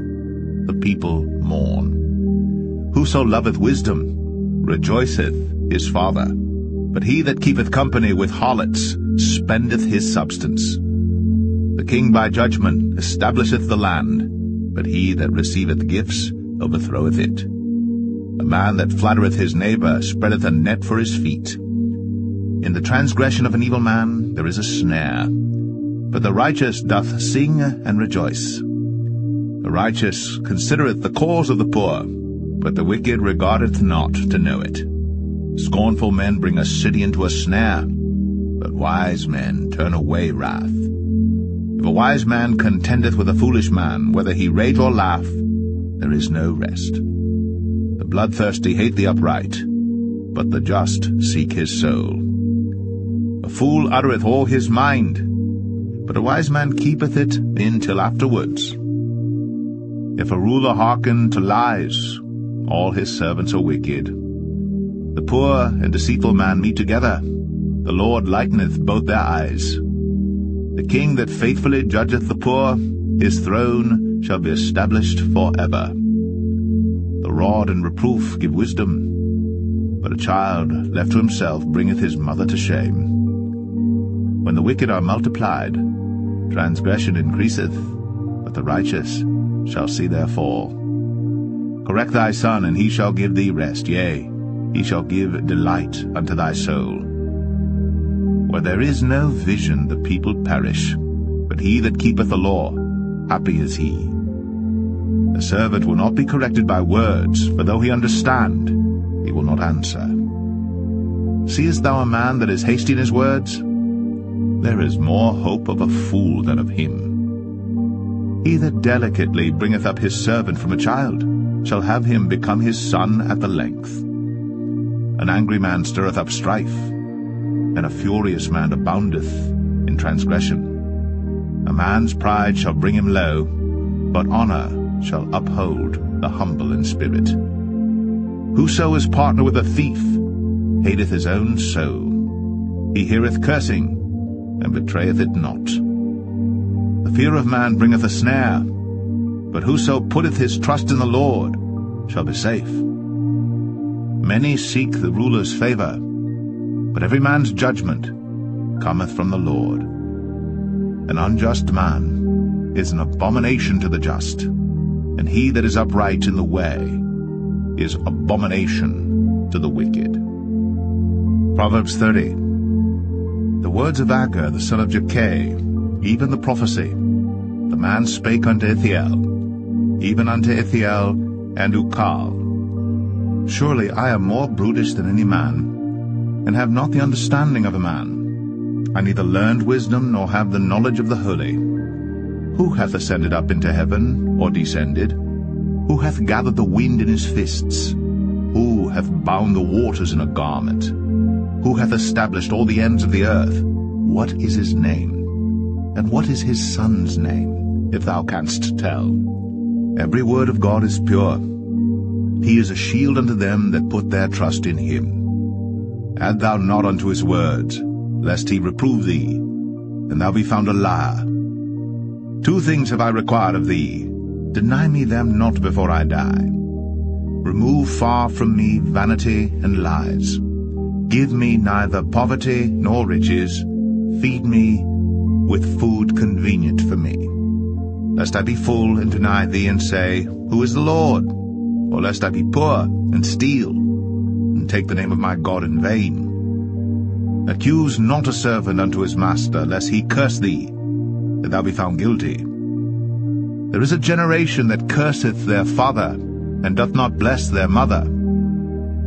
the people mourn. Whoso loveth wisdom rejoiceth his father, but he that keepeth company with harlots spendeth his substance. The king by judgment establisheth the land, but he that receiveth gifts overthroweth it. A man that flattereth his neighbor spreadeth a net for his feet. In the transgression of an evil man there is a snare, but the righteous doth sing and rejoice. The righteous considereth the cause of the poor, but the wicked regardeth not to know it. Scornful men bring a city into a snare, but wise men turn away wrath. If a wise man contendeth with a foolish man, whether he rage or laugh, there is no rest. The bloodthirsty hate the upright, but the just seek his soul. A fool uttereth all his mind, but a wise man keepeth it in till afterwards. If a ruler hearken to lies, all his servants are wicked. The poor and deceitful man meet together. The Lord lighteneth both their eyes. The king that faithfully judgeth the poor, his throne shall be established forever. The rod and reproof give wisdom, but a child left to himself bringeth his mother to shame. When the wicked are multiplied, transgression increaseth, but the righteous shall see their fall. Correct thy son, and he shall give thee rest, yea, he shall give delight unto thy soul. Where there is no vision the people perish, but he that keepeth the law, happy is he. The servant will not be corrected by words, for though he understand, he will not answer. Seest thou a man that is hasty in his words? There is more hope of a fool than of him. He that delicately bringeth up his servant from a child shall have him become his son at the length. An angry man stirreth up strife, and a furious man aboundeth in transgression. A man's pride shall bring him low, but honor shall uphold the humble in spirit. Whoso is partner with a thief hateth his own soul. He heareth cursing, and betrayeth it not. The fear of man bringeth a snare, but whoso putteth his trust in the Lord shall be safe. Many seek the ruler's favor, but every man's judgment cometh from the Lord. An unjust man is an abomination to the just, and he that is upright in the way is abomination to the wicked. Proverbs 30. The words of Agur the son of Jakeh, even the prophecy, the man spake unto Ithiel, even unto Ithiel and Ukal. Surely I am more brutish than any man, and have not the understanding of a man. I neither learned wisdom, nor have the knowledge of the holy. Who hath ascended up into heaven, or descended? Who hath gathered the wind in his fists? Who hath bound the waters in a garment? Who hath established all the ends of the earth? What is his name? And what is his son's name, if thou canst tell? Every word of God is pure. He is a shield unto them that put their trust in him. Add thou not unto his words, lest he reprove thee, and thou be found a liar. 2 things have I required of thee. Deny me them not before I die. Remove far from me vanity and lies. Give me neither poverty nor riches. Feed me with food convenient for me. Lest I be full and deny thee and say, Who is the Lord? Or lest I be poor and steal, and take the name of my God in vain. Accuse not a servant unto his master, lest he curse thee, that thou be found guilty. There is a generation that curseth their father, and doth not bless their mother.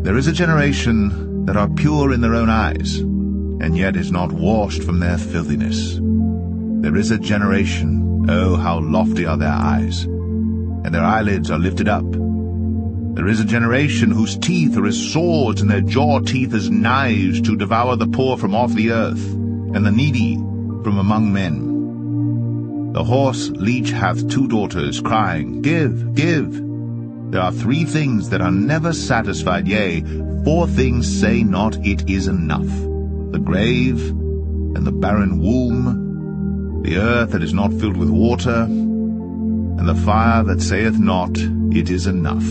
There is a generation that are pure in their own eyes, and yet is not washed from their filthiness. There is a generation, oh, how lofty are their eyes, and their eyelids are lifted up. There is a generation whose teeth are as swords, and their jaw teeth as knives, to devour the poor from off the earth, and the needy from among men. The horse leech hath 2 daughters, crying, Give, give. There are 3 things that are never satisfied, yea, 4 things say not, It is enough. The grave, and the barren womb, the earth that is not filled with water, and the fire that saith not, It is enough.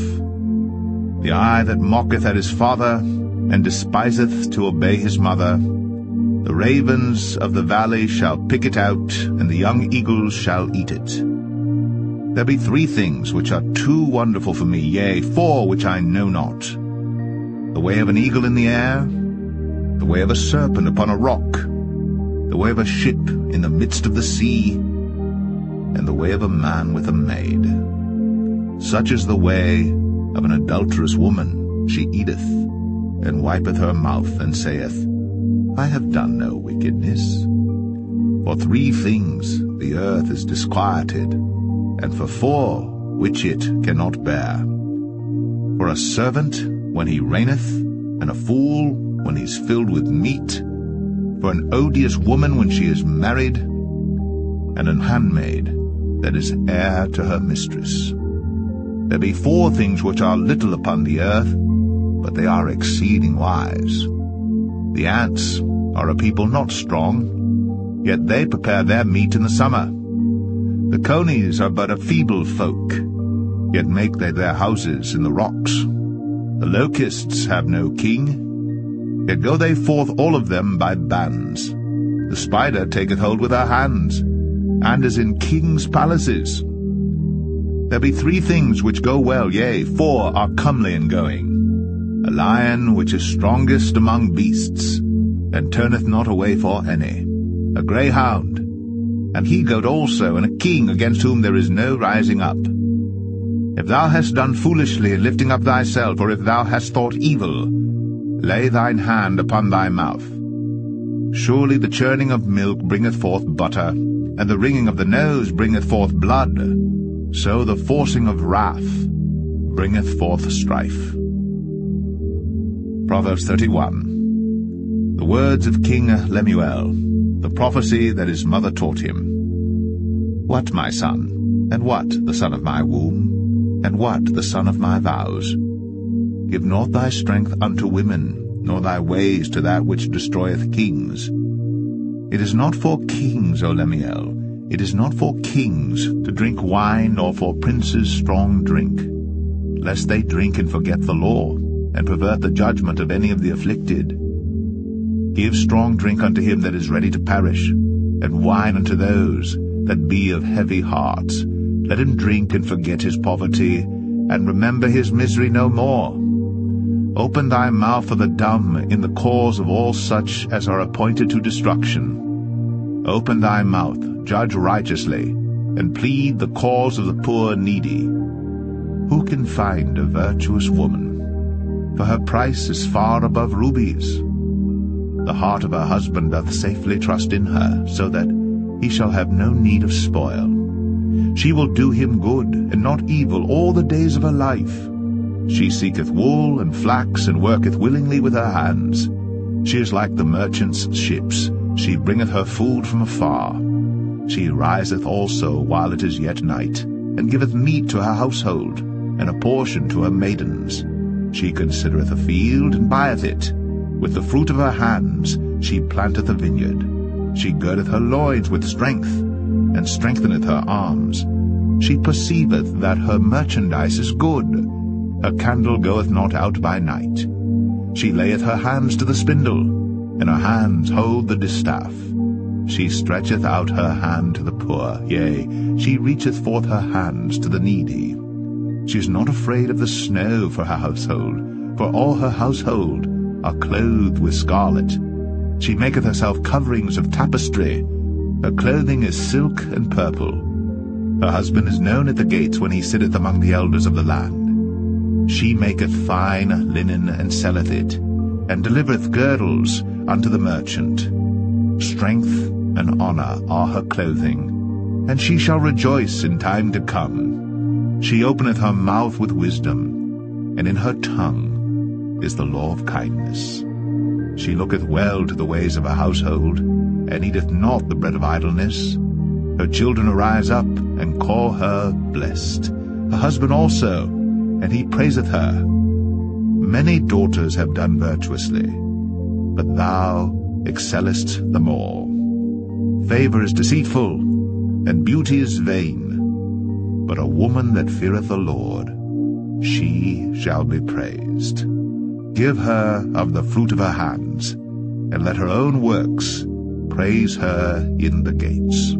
The eye that mocketh at his father, and despiseth to obey his mother, the ravens of the valley shall pick it out, and the young eagles shall eat it. There be 3 things which are too wonderful for me, yea, 4 which I know not: the way of an eagle in the air, the way of a serpent upon a rock, the way of a ship in the midst of the sea, and the way of a man with a maid. Such is the way of an adulterous woman. She eateth, and wipeth her mouth, and saith, I have done no wickedness. For 3 things the earth is disquieted, and for 4 which it cannot bear: for a servant when he reigneth, and a fool when he is filled with meat, for an odious woman when she is married, and an handmaid that is heir to her mistress. There be 4 things which are little upon the earth, but they are exceeding wise. The ants are a people not strong, yet they prepare their meat in the summer. The conies are but a feeble folk, yet make they their houses in the rocks. The locusts have no king, yet go they forth all of them by bands. The spider taketh hold with her hands, and is in kings' palaces. There be 3 things which go well, yea, 4 are comely in going: a lion which is strongest among beasts, and turneth not away for any; a greyhound, and he-goat also, and a king against whom there is no rising up. If thou hast done foolishly in lifting up thyself, or if thou hast thought evil, lay thine hand upon thy mouth. Surely the churning of milk bringeth forth butter, and the wringing of the nose bringeth forth blood. So the forcing of wrath bringeth forth strife. Proverbs 31. The words of King Lemuel, the prophecy that his mother taught him. What, my son, and what the son of my womb, and what the son of my vows? Give not thy strength unto women, nor thy ways to that which destroyeth kings. It is not for kings, O Lemuel, it is not for kings to drink wine, nor for princes strong drink, lest they drink and forget the law, and pervert the judgment of any of the afflicted. Give strong drink unto him that is ready to perish, and wine unto those that be of heavy hearts. Let him drink and forget his poverty, and remember his misery no more. Open thy mouth for the dumb in the cause of all such as are appointed to destruction. Open thy mouth, judge righteously, and plead the cause of the poor and needy. Who can find a virtuous woman? For her price is far above rubies. The heart of her husband doth safely trust in her, so that he shall have no need of spoil. She will do him good, and not evil, all the days of her life. She seeketh wool and flax, and worketh willingly with her hands. She is like the merchant's ships. She bringeth her food from afar. She riseth also while it is yet night, and giveth meat to her household, and a portion to her maidens. She considereth a field, and buyeth it. With the fruit of her hands she planteth a vineyard. She girdeth her loins with strength, and strengtheneth her arms. She perceiveth that her merchandise is good. Her candle goeth not out by night. She layeth her hands to the spindle, and her hands hold the distaff. She stretcheth out her hand to the poor, yea, she reacheth forth her hands to the needy. She is not afraid of the snow for her household, for all her household are clothed with scarlet. She maketh herself coverings of tapestry. Her clothing is silk and purple. Her husband is known at the gates when he sitteth among the elders of the land. She maketh fine linen and selleth it, and delivereth girdles unto the merchant. Strength and honor are her clothing, and she shall rejoice in time to come. She openeth her mouth with wisdom, and in her tongue is the law of kindness. She looketh well to the ways of her household, and eateth not the bread of idleness. Her children arise up, and call her blessed. Her husband also, and he praiseth her. Many daughters have done virtuously, but thou excellest them all. Favor is deceitful, and beauty is vain, but a woman that feareth the Lord, she shall be praised. Give her of the fruit of her hands, and let her own works praise her in the gates.